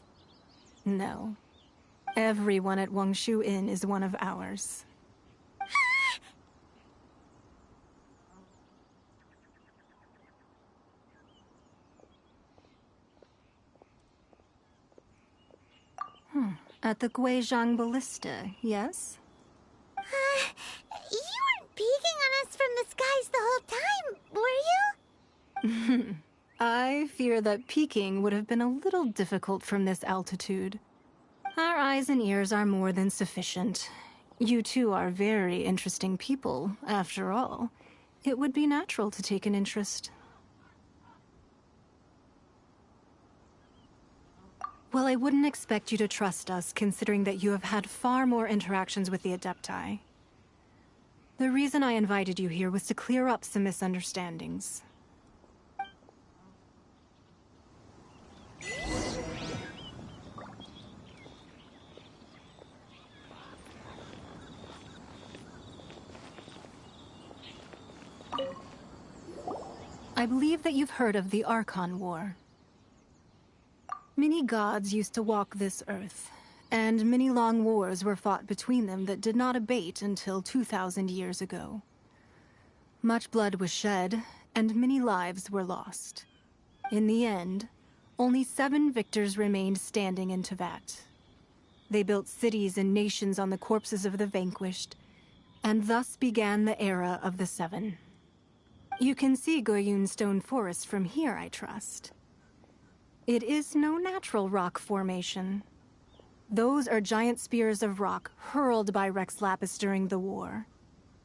No. Everyone at Wangshu Inn is one of ours. At the Guizhang Ballista, yes? You weren't peeking on us from the skies the whole time, were you? I fear that peeking would have been a little difficult from this altitude. Our eyes and ears are more than sufficient. You two are very interesting people, after all. It would be natural to take an interest. Well, I wouldn't expect you to trust us, considering that you have had far more interactions with the Adepti. The reason I invited you here was to clear up some misunderstandings. I believe that you've heard of the Archon War. Many gods used to walk this earth, and many long wars were fought between them that did not abate until 2,000 years ago. Much blood was shed, and many lives were lost. In the end, only 7 victors remained standing in Teyvat. They built cities and nations on the corpses of the vanquished, and thus began the era of the 7. You can see Goyun Stone Forest from here, I trust. It is no natural rock formation. Those are giant spears of rock hurled by Rex Lapis during the war.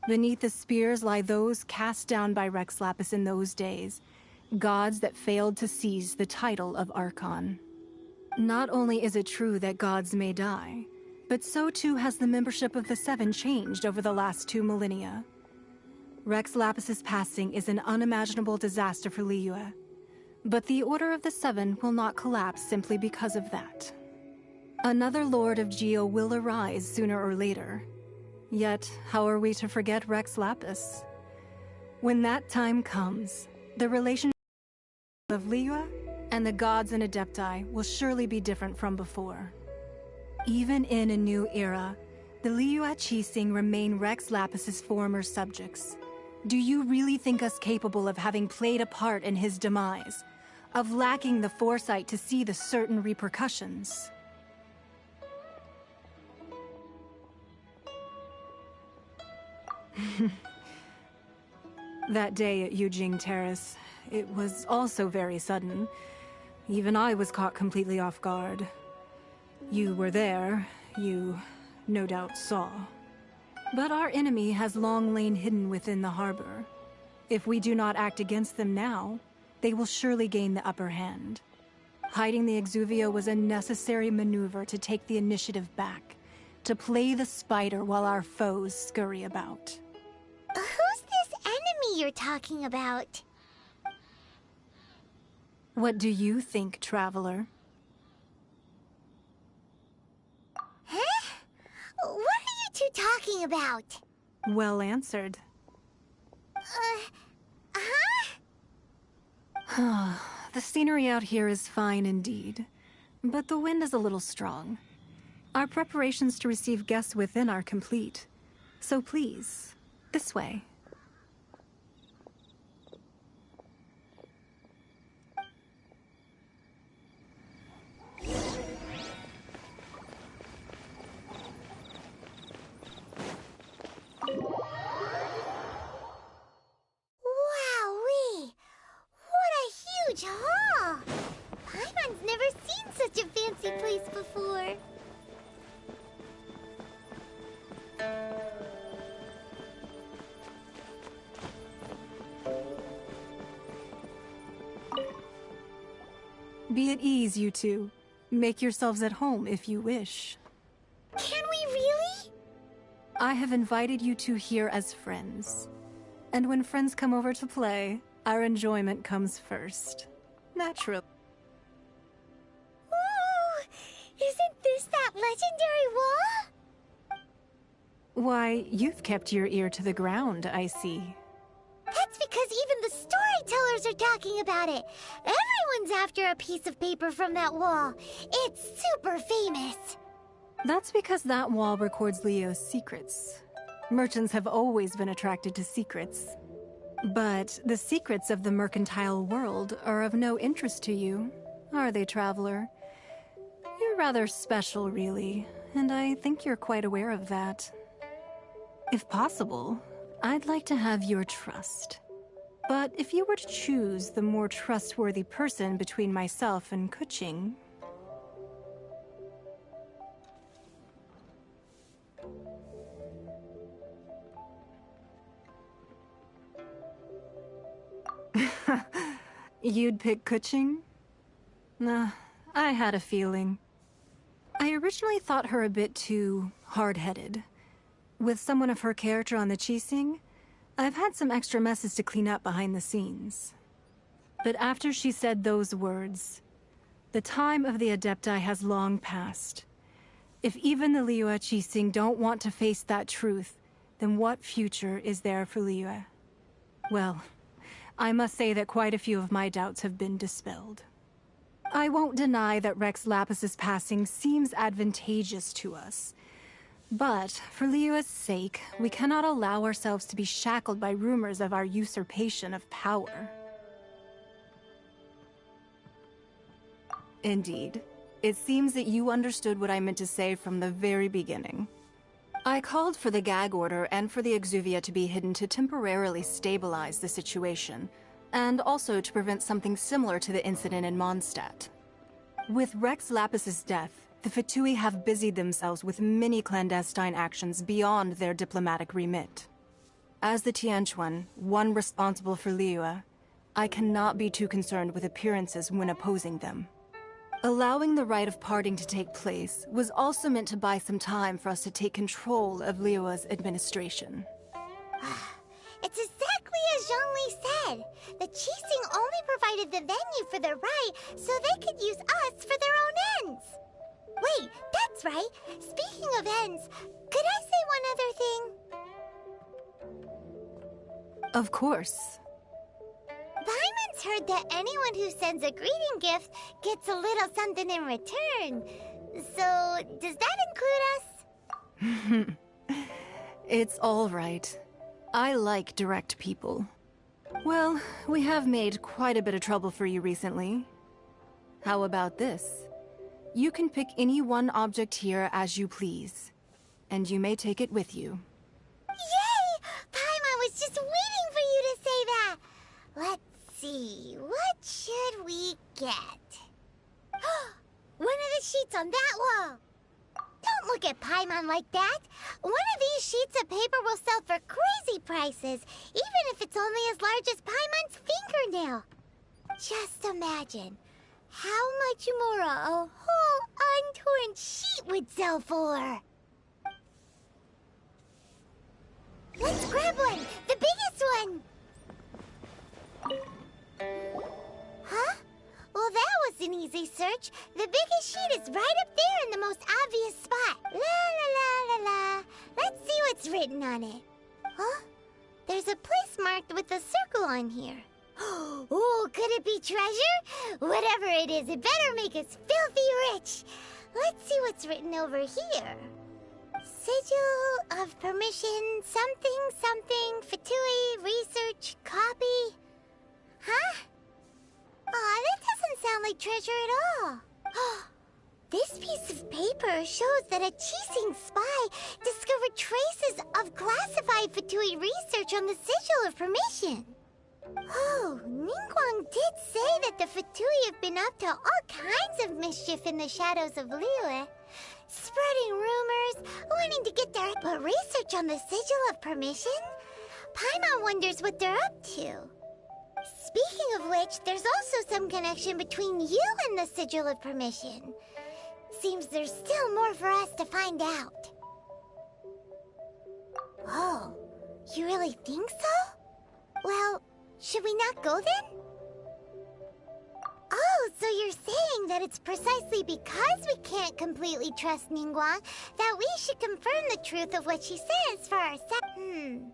Beneath the spears lie those cast down by Rex Lapis in those days, gods that failed to seize the title of Archon. Not only is it true that gods may die, but so too has the membership of the Seven changed over the last 2 millennia. Rex Lapis's passing is an unimaginable disaster for Liyue, but the Order of the Seven will not collapse simply because of that. Another Lord of Geo will arise sooner or later. Yet, how are we to forget Rex Lapis? When that time comes, the relationship of Liyue and the gods and Adepti will surely be different from before. Even in a new era, the Liyue Qixing remain Rex Lapis's former subjects. Do you really think us capable of having played a part in his demise? Of lacking the foresight to see the certain repercussions? That day at Yujing Terrace, it was also very sudden. Even I was caught completely off guard. You were there, you no doubt saw. But our enemy has long lain hidden within the harbor. If we do not act against them now, they will surely gain the upper hand. Hiding the Exuvia was a necessary maneuver to take the initiative back, to play the spider while our foes scurry about. Who's this enemy you're talking about? What do you think, Traveler? Huh? What are you two talking about? Well answered. The scenery out here is fine indeed, but the wind is a little strong. Our preparations to receive guests within are complete, so please, this way. Wowee! What a huge hall! Paimon's never seen such a fancy place before. Be at ease, you two. Make yourselves at home if you wish. Can we really? I have invited you two here as friends. And when friends come over to play, our enjoyment comes first. Naturally. Ooh! Isn't this that legendary wall? Why, you've kept your ear to the ground, I see. That's because even the storytellers are talking about it. Everyone's after a piece of paper from that wall. It's super famous. That's because that wall records Leo's secrets. Merchants have always been attracted to secrets. But the secrets of the mercantile world are of no interest to you, are they, Traveler? You're rather special, really, and I think you're quite aware of that. If possible, I'd like to have your trust. But if you were to choose the more trustworthy person between myself and Keqing... You'd pick Keqing? Nah, I had a feeling. I originally thought her a bit too hard-headed. With someone of her character on the Qixing, I've had some extra messes to clean up behind the scenes. But after she said those words, the time of the Adepti has long passed. If even the Liyue Qixing don't want to face that truth, then what future is there for Liyue? Well, I must say that quite a few of my doubts have been dispelled. I won't deny that Rex Lapis's passing seems advantageous to us. But, for Liyue's sake, we cannot allow ourselves to be shackled by rumors of our usurpation of power. Indeed. It seems that you understood what I meant to say from the very beginning. I called for the gag order and for the Exuvia to be hidden to temporarily stabilize the situation, and also to prevent something similar to the incident in Mondstadt. With Rex Lapis's death, the Fatui have busied themselves with many clandestine actions beyond their diplomatic remit. As the Tianquan, one responsible for Liyue, I cannot be too concerned with appearances when opposing them. Allowing the rite of parting to take place was also meant to buy some time for us to take control of Liyue's administration. It's exactly as Zhongli said. The Qixing only provided the venue for the rite so they could use us for their own ends. Wait, that's right. Speaking of ends, could I say one other thing? Of course. Paimon's heard that anyone who sends a greeting gift gets a little something in return. So, does that include us? It's all right. I like direct people. Well, we have made quite a bit of trouble for you recently. How about this? You can pick any one object here as you please, and you may take it with you. Yay! Paimon was just waiting for you to say that! Let's see, what should we get? One of the sheets on that wall! Don't look at Paimon like that! One of these sheets of paper will sell for crazy prices, even if it's only as large as Paimon's fingernail. Just imagine how much more a whole untorn sheet would sell for. Let's grab one! The biggest one! Huh? Well, that was an easy search. The biggest sheet is right up there in the most obvious spot. La la la la la. Let's see what's written on it. Huh? There's a place marked with a circle on here. Oh, could it be treasure? Whatever it is, it better make us filthy rich. Let's see what's written over here. Sigil of permission, something, something, Fatui, research, copy. Huh? Aw, that doesn't sound like treasure at all. This piece of paper shows that a Qixing spy discovered traces of classified Fatui research on the Sigil of Permission. Oh, Ningguang did say that the Fatui have been up to all kinds of mischief in the shadows of Liyue. Spreading rumors, wanting to get their research on the Sigil of Permission? Paimon wonders what they're up to. Speaking of which, there's also some connection between you and the Sigil of Permission. Seems there's still more for us to find out. Oh, you really think so? Well, should we not go then? Oh, so you're saying that it's precisely because we can't completely trust Ningguang that we should confirm the truth of what she says for ourselves.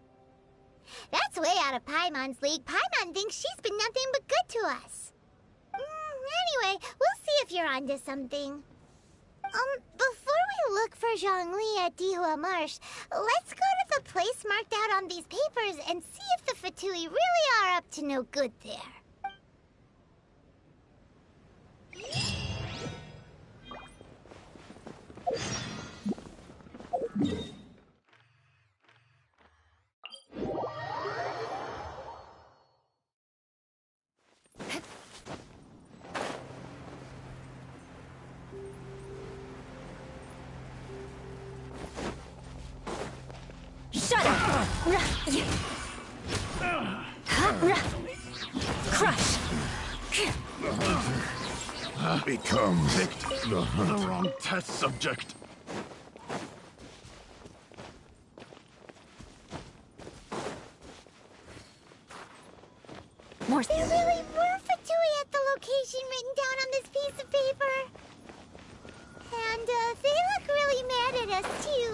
That's way out of Paimon's league. Paimon thinks she's been nothing but good to us. Anyway, we'll see if you're onto something. Before we look for Zhongli at Dihua Marsh, let's go to the place marked out on these papers and see if the Fatui really are up to no good there. Shut up! Crush! Becomes the wrong test subject. More. There really were Fatui at the location written down on this piece of paper. And they look really mad at us too.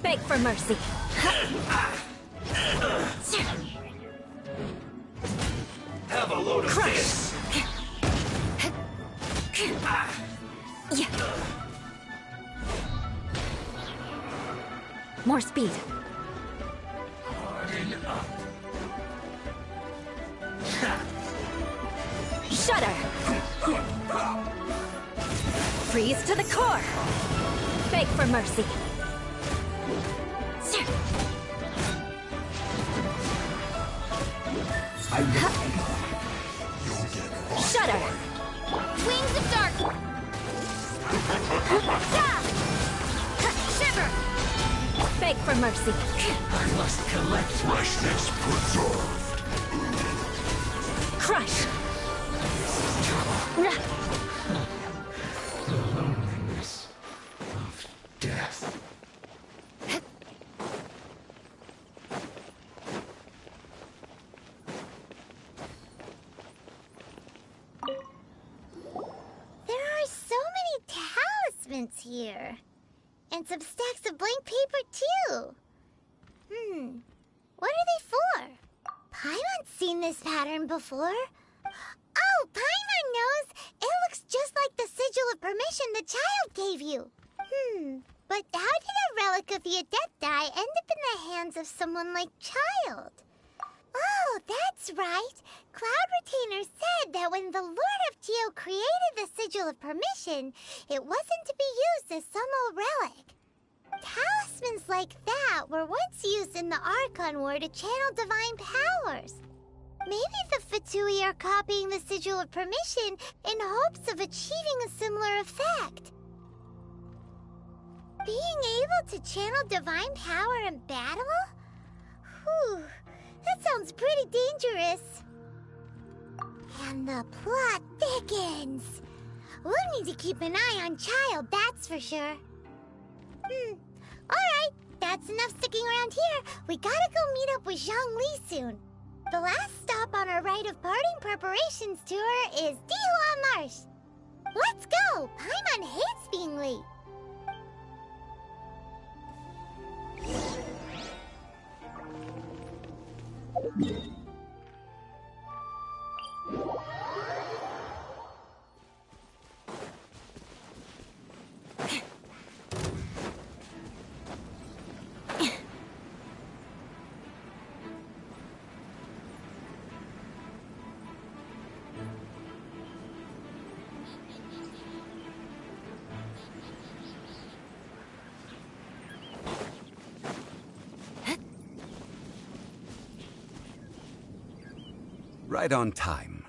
Beg for mercy. Have a load of this. More speed. Shudder. Freeze to the core. Beg for mercy. Shiver! Beg for mercy. I must collect freshness preserved. Crush! The loneliness of death. There are so many talismans here. And some stacks of blank paper, too. What are they for? Paimon's seen this pattern before. Oh, Paimon knows! It looks just like the sigil of permission the child gave you. But how did a relic of the Adepti end up in the hands of someone like Child? Oh, that's right. Cloud Retainer said that when the Lord of Geo created the Sigil of Permission, it wasn't to be used as some old relic. Talismans like that were once used in the Archon War to channel divine powers. Maybe the Fatui are copying the Sigil of Permission in hopes of achieving a similar effect. Being able to channel divine power in battle? Whew. That sounds pretty dangerous. And the plot thickens. We'll need to keep an eye on Child, that's for sure. Alright, that's enough sticking around here. We gotta go meet up with Zhang Li soon. The last stop on our rite of parting preparations tour is Dihua Marsh. Let's go! Paimon hates being late. Right on time.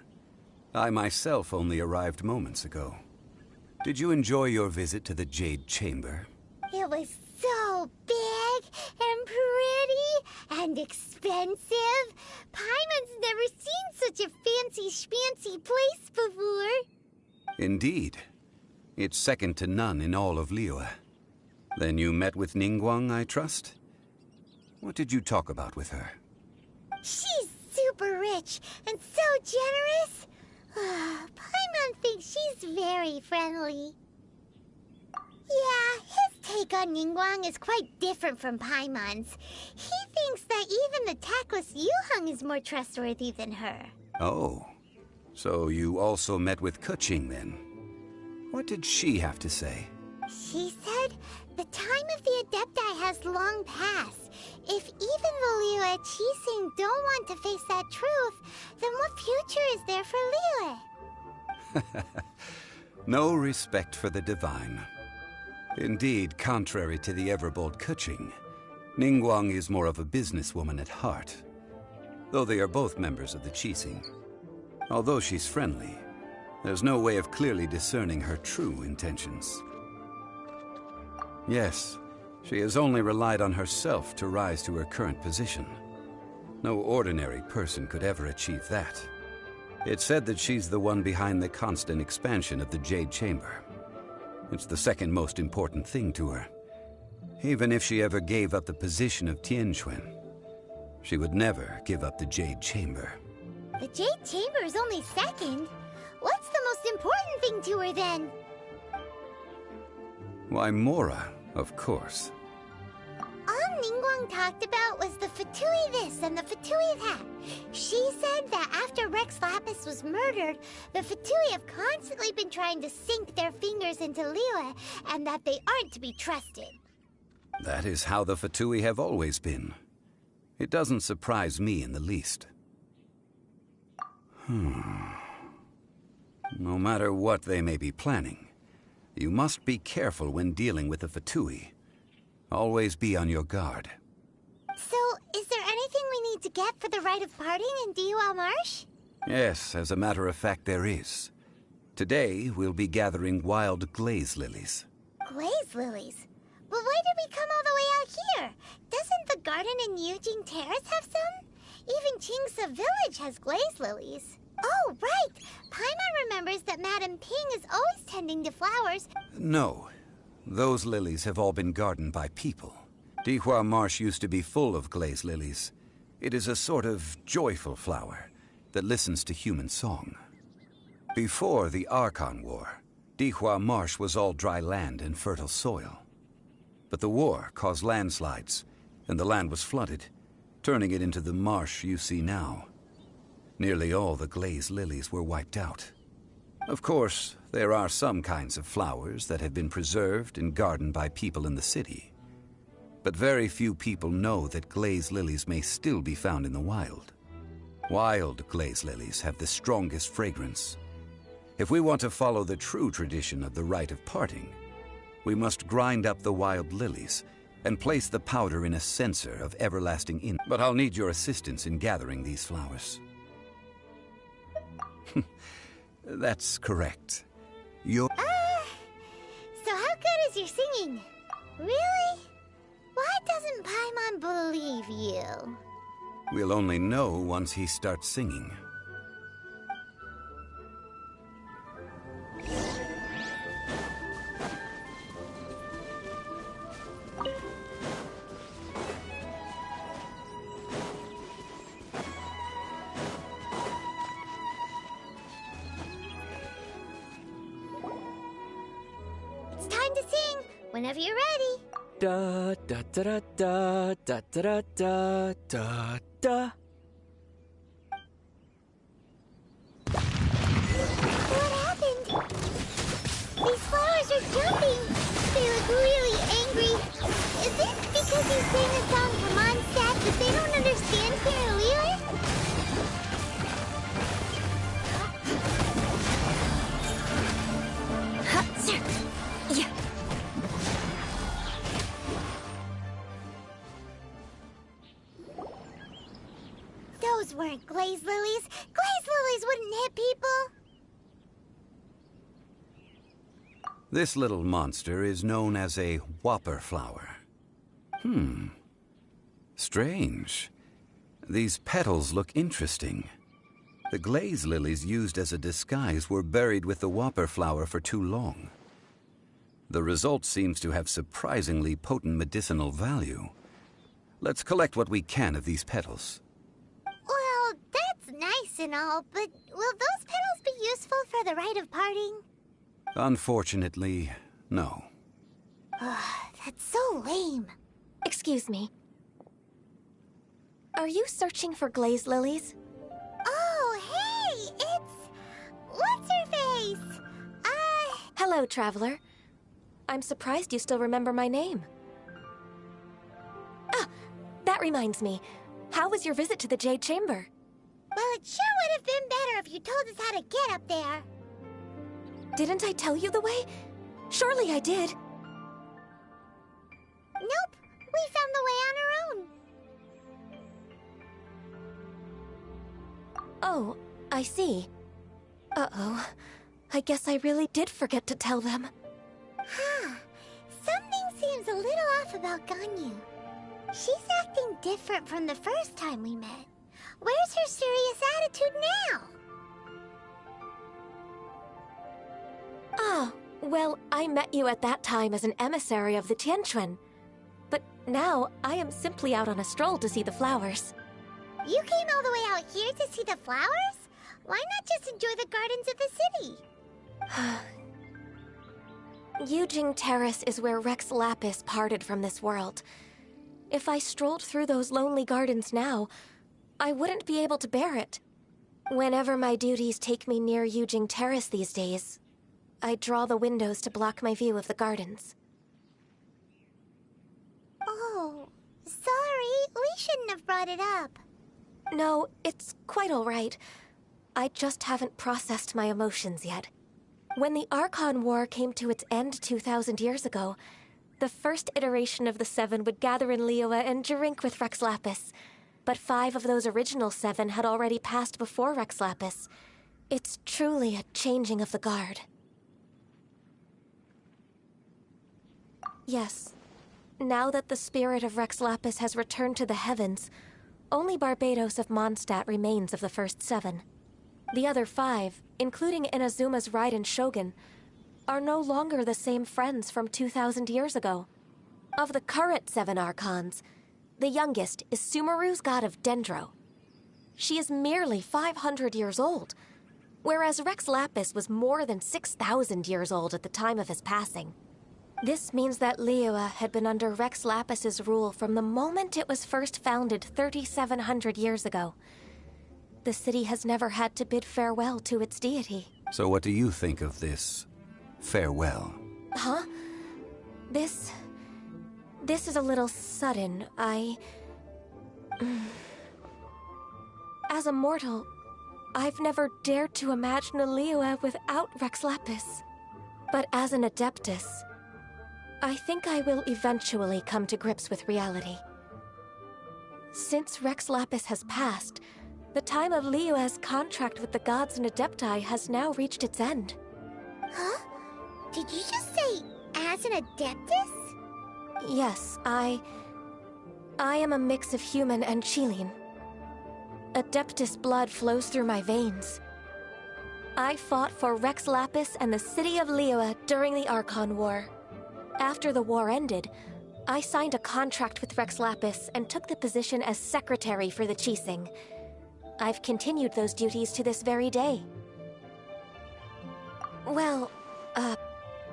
I myself only arrived moments ago. Did you enjoy your visit to the Jade Chamber? It was so big and pretty and expensive. Paimon's never seen such a fancy schmancy place before. Indeed. It's second to none in all of Liyue. Then you met with Ningguang, I trust? What did you talk about with her? She's super rich and so generous. Paimon thinks she's very friendly. Yeah, his take on Ningguang is quite different from Paimon's. He thinks that even the tactless Yuheng is more trustworthy than her. Oh, so you also met with Keqing then? What did she have to say? She said the time of the Adepti has long passed. If even the Liyue Qixing don't want to face that truth, then what future is there for Liyue? No respect for the divine. Indeed, contrary to the ever-bold Keqing, Ningguang is more of a businesswoman at heart, though they are both members of the Qixing. Although she's friendly, there's no way of clearly discerning her true intentions. Yes, she has only relied on herself to rise to her current position. No ordinary person could ever achieve that. It's said that she's the one behind the constant expansion of the Jade Chamber. It's the second most important thing to her. Even if she ever gave up the position of Tianquan, she would never give up the Jade Chamber. The Jade Chamber is only second. What's the most important thing to her then? Why, Mora, of course. All Ningguang talked about was the Fatui this and the Fatui that. She said that after Rex Lapis was murdered, the Fatui have constantly been trying to sink their fingers into Liyue, and that they aren't to be trusted. That is how the Fatui have always been. It doesn't surprise me in the least. No matter what they may be planning, you must be careful when dealing with the Fatui. Always be on your guard. So, is there anything we need to get for the rite of parting in Dihua Marsh? Yes, as a matter of fact, there is. Today, we'll be gathering wild glaze lilies. Glaze glaze lilies. But why did we come all the way out here? Doesn't the garden in Yujing Terrace have some? Even Qingse Village has glaze lilies. Oh, right! Paimon remembers that Madame Ping is always tending to flowers. No. Those lilies have all been gardened by people. Dihua Marsh used to be full of glaze lilies. It is a sort of joyful flower that listens to human song. Before the Archon War, Dihua Marsh was all dry land and fertile soil. But the war caused landslides, and the land was flooded, turning it into the marsh you see now. Nearly all the glaze lilies were wiped out. Of course, there are some kinds of flowers that have been preserved and gardened by people in the city. But very few people know that glaze lilies may still be found in the wild. Wild glaze lilies have the strongest fragrance. If we want to follow the true tradition of the rite of parting, we must grind up the wild lilies and place the powder in a censer of everlasting ink. But I'll need your assistance in gathering these flowers. That's correct. So how good is your singing? Really? Why doesn't Paimon believe you? We'll only know once he starts singing. It's time to sing, whenever you're ready. Da da da da da da da da da da. What happened? These flowers are jumping. They look really angry. Is it because you sang a song for Mondstadt that they don't understand here in Liyue? Yeah. Those weren't glaze lilies. Glaze lilies wouldn't hit people. This little monster is known as a whopper flower. Strange. These petals look interesting. The glaze lilies used as a disguise were buried with the whopper flower for too long. The result seems to have surprisingly potent medicinal value. Let's collect what we can of these petals. Well, that's nice and all, but will those petals be useful for the rite of parting? Unfortunately, no. That's so lame. Excuse me. Are you searching for glaze lilies? Oh, hey! It's... What's-her-face? Hello, traveler. I'm surprised you still remember my name. Ah, that reminds me. How was your visit to the Jade Chamber? Well, it sure would have been better if you told us how to get up there. Didn't I tell you the way? Surely I did. Nope, we found the way on our own. Oh, I see. Uh-oh. I guess I really did forget to tell them. Huh. Something seems a little off about Ganyu. She's acting different from the first time we met. Where's her serious attitude now? Ah, well, I met you at that time as an emissary of the Tianquan. But now, I am simply out on a stroll to see the flowers. You came all the way out here to see the flowers? Why not just enjoy the gardens of the city? Yujing Terrace is where Rex Lapis parted from this world. If I strolled through those lonely gardens now, I wouldn't be able to bear it. Whenever my duties take me near Yujing Terrace these days, I draw the windows to block my view of the gardens. Oh, sorry. We shouldn't have brought it up. No, it's quite all right. I just haven't processed my emotions yet. When the Archon War came to its end 2,000 years ago, the first iteration of the Seven would gather in Liyue and drink with Rex Lapis. But 5 of those original 7 had already passed before Rex Lapis. It's truly a changing of the guard. Yes. Now that the spirit of Rex Lapis has returned to the heavens, only Barbados of Mondstadt remains of the first 7. The other 5, including Inazuma's Raiden Shogun, are no longer the same friends from 2,000 years ago. Of the current 7 Archons, the youngest is Sumeru's god of Dendro. She is merely 500 years old, whereas Rex Lapis was more than 6,000 years old at the time of his passing. This means that Liyue had been under Rex Lapis's rule from the moment it was first founded 3,700 years ago. The city has never had to bid farewell to its deity. So what do you think of this farewell? Huh? This is a little sudden. As a mortal, I've never dared to imagine a Liyue without Rex Lapis. But as an Adeptus, I think I will eventually come to grips with reality. Since Rex Lapis has passed, the time of Liyue's contract with the gods and Adepti has now reached its end. Huh? Did you just say, as an Adeptus? Yes, I am a mix of human and Chilean. Adeptus blood flows through my veins. I fought for Rex Lapis and the city of Liyue during the Archon War. After the war ended, I signed a contract with Rex Lapis and took the position as secretary for the Qixing. I've continued those duties to this very day. Well,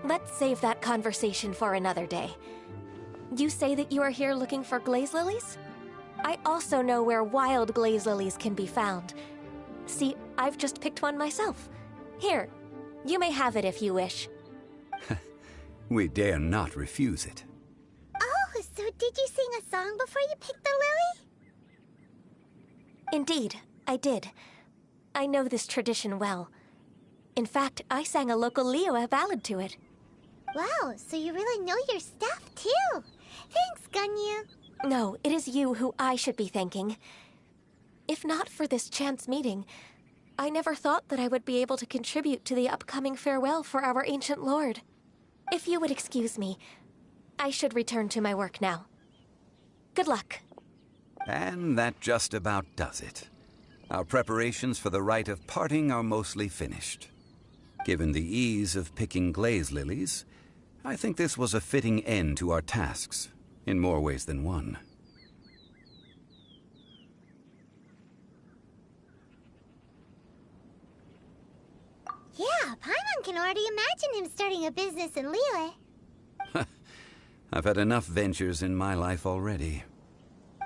let's save that conversation for another day. You say that you are here looking for glaze lilies? I also know where wild glaze lilies can be found. See, I've just picked one myself. Here, you may have it if you wish. We dare not refuse it. Oh, so did you sing a song before you picked the lily? Indeed, I did. I know this tradition well. In fact, I sang a local Liyue ballad to it. Wow, so you really know your stuff, too. Thanks, Gunyu. No, it is you who I should be thanking. If not for this chance meeting, I never thought that I would be able to contribute to the upcoming farewell for our ancient lord. If you would excuse me, I should return to my work now. Good luck. And that just about does it. Our preparations for the rite of parting are mostly finished. Given the ease of picking glaze lilies, I think this was a fitting end to our tasks, in more ways than one. Yeah, Paimon can already imagine him starting a business in Liyue. I've had enough ventures in my life already.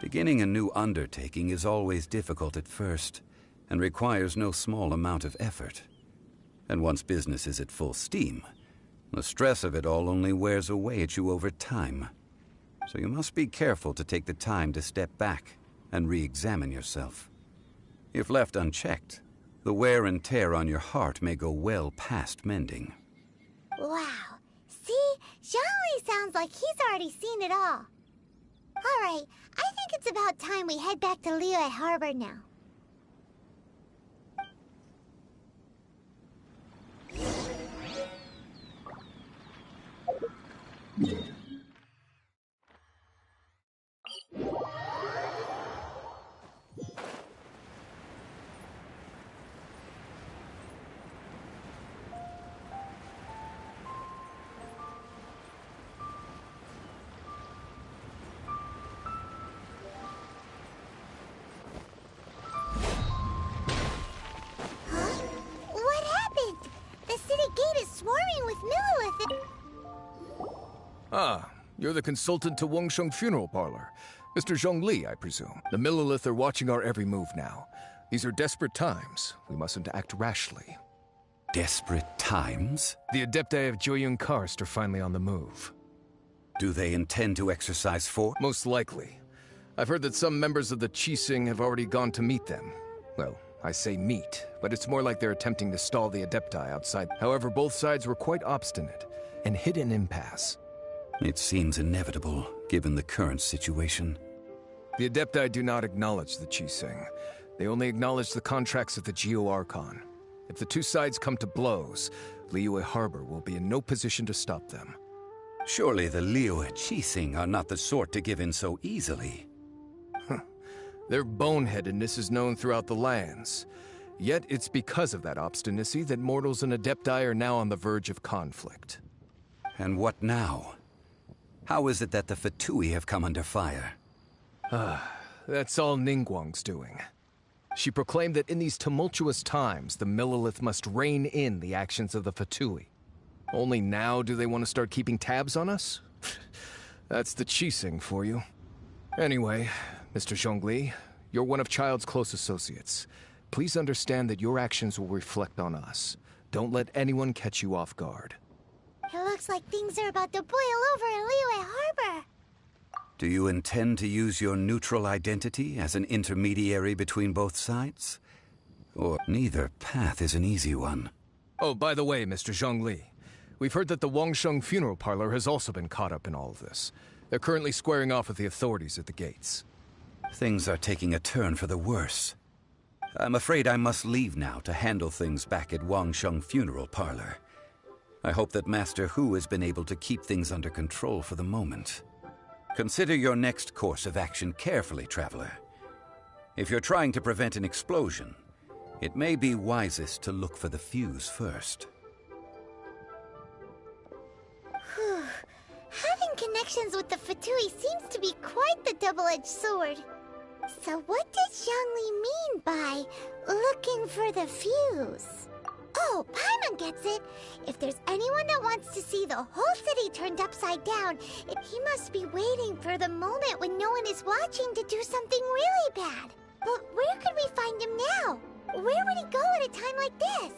Beginning a new undertaking is always difficult at first, and requires no small amount of effort. And once business is at full steam, the stress of it all only wears away at you over time. So you must be careful to take the time to step back and re-examine yourself. If left unchecked, the wear and tear on your heart may go well past mending. Wow. See? Zhongli sounds like he's already seen it all. Alright, I think it's about time we head back to Liyue Harbor now. What happened? The city gate is swarming with Millilith. Ah, you're the consultant to Wengsheng Funeral Parlor. Mr. Zhongli, I presume. The Millilith are watching our every move now. These are desperate times. We mustn't act rashly. Desperate times? The Adepti of Jueyun Karst are finally on the move. Do they intend to exercise force? Most likely. I've heard that some members of the Qixing have already gone to meet them. Well, I say meet, but it's more like they're attempting to stall the Adepti outside. However, both sides were quite obstinate and hit an impasse. It seems inevitable, given the current situation. The Adepti do not acknowledge the Qixing. They only acknowledge the contracts of the Geo-Archon. If the two sides come to blows, Liyue Harbor will be in no position to stop them. Surely the Liyue Qixing are not the sort to give in so easily. Their boneheadedness is known throughout the lands. Yet it's because of that obstinacy that mortals and Adepti are now on the verge of conflict. And what now? How is it that the Fatui have come under fire? That's all Ningguang's doing. She proclaimed that in these tumultuous times, the Millelith must rein in the actions of the Fatui. Only now do they want to start keeping tabs on us? That's the Qixing for you. Anyway, Mr. Zhongli, you're one of Child's close associates. Please understand that your actions will reflect on us. Don't let anyone catch you off guard. It looks like things are about to boil over in Liyue Harbor. Do you intend to use your neutral identity as an intermediary between both sides? Or neither path is an easy one? Oh, by the way, Mr. Zhongli, we've heard that the Wangsheng funeral parlor has also been caught up in all of this. They're currently squaring off with the authorities at the gates. Things are taking a turn for the worse. I'm afraid I must leave now to handle things back at Wangsheng funeral parlor. I hope that Master Hu has been able to keep things under control for the moment. Consider your next course of action carefully, traveler. If you're trying to prevent an explosion, it may be wisest to look for the fuse first. Whew. Having connections with the Fatui seems to be quite the double-edged sword. So what does Zhongli mean by looking for the fuse? Oh, Paimon gets it. If there's anyone that wants to see the whole city turned upside down, he must be waiting for the moment when no one is watching to do something really bad. But where could we find him now? Where would he go at a time like this?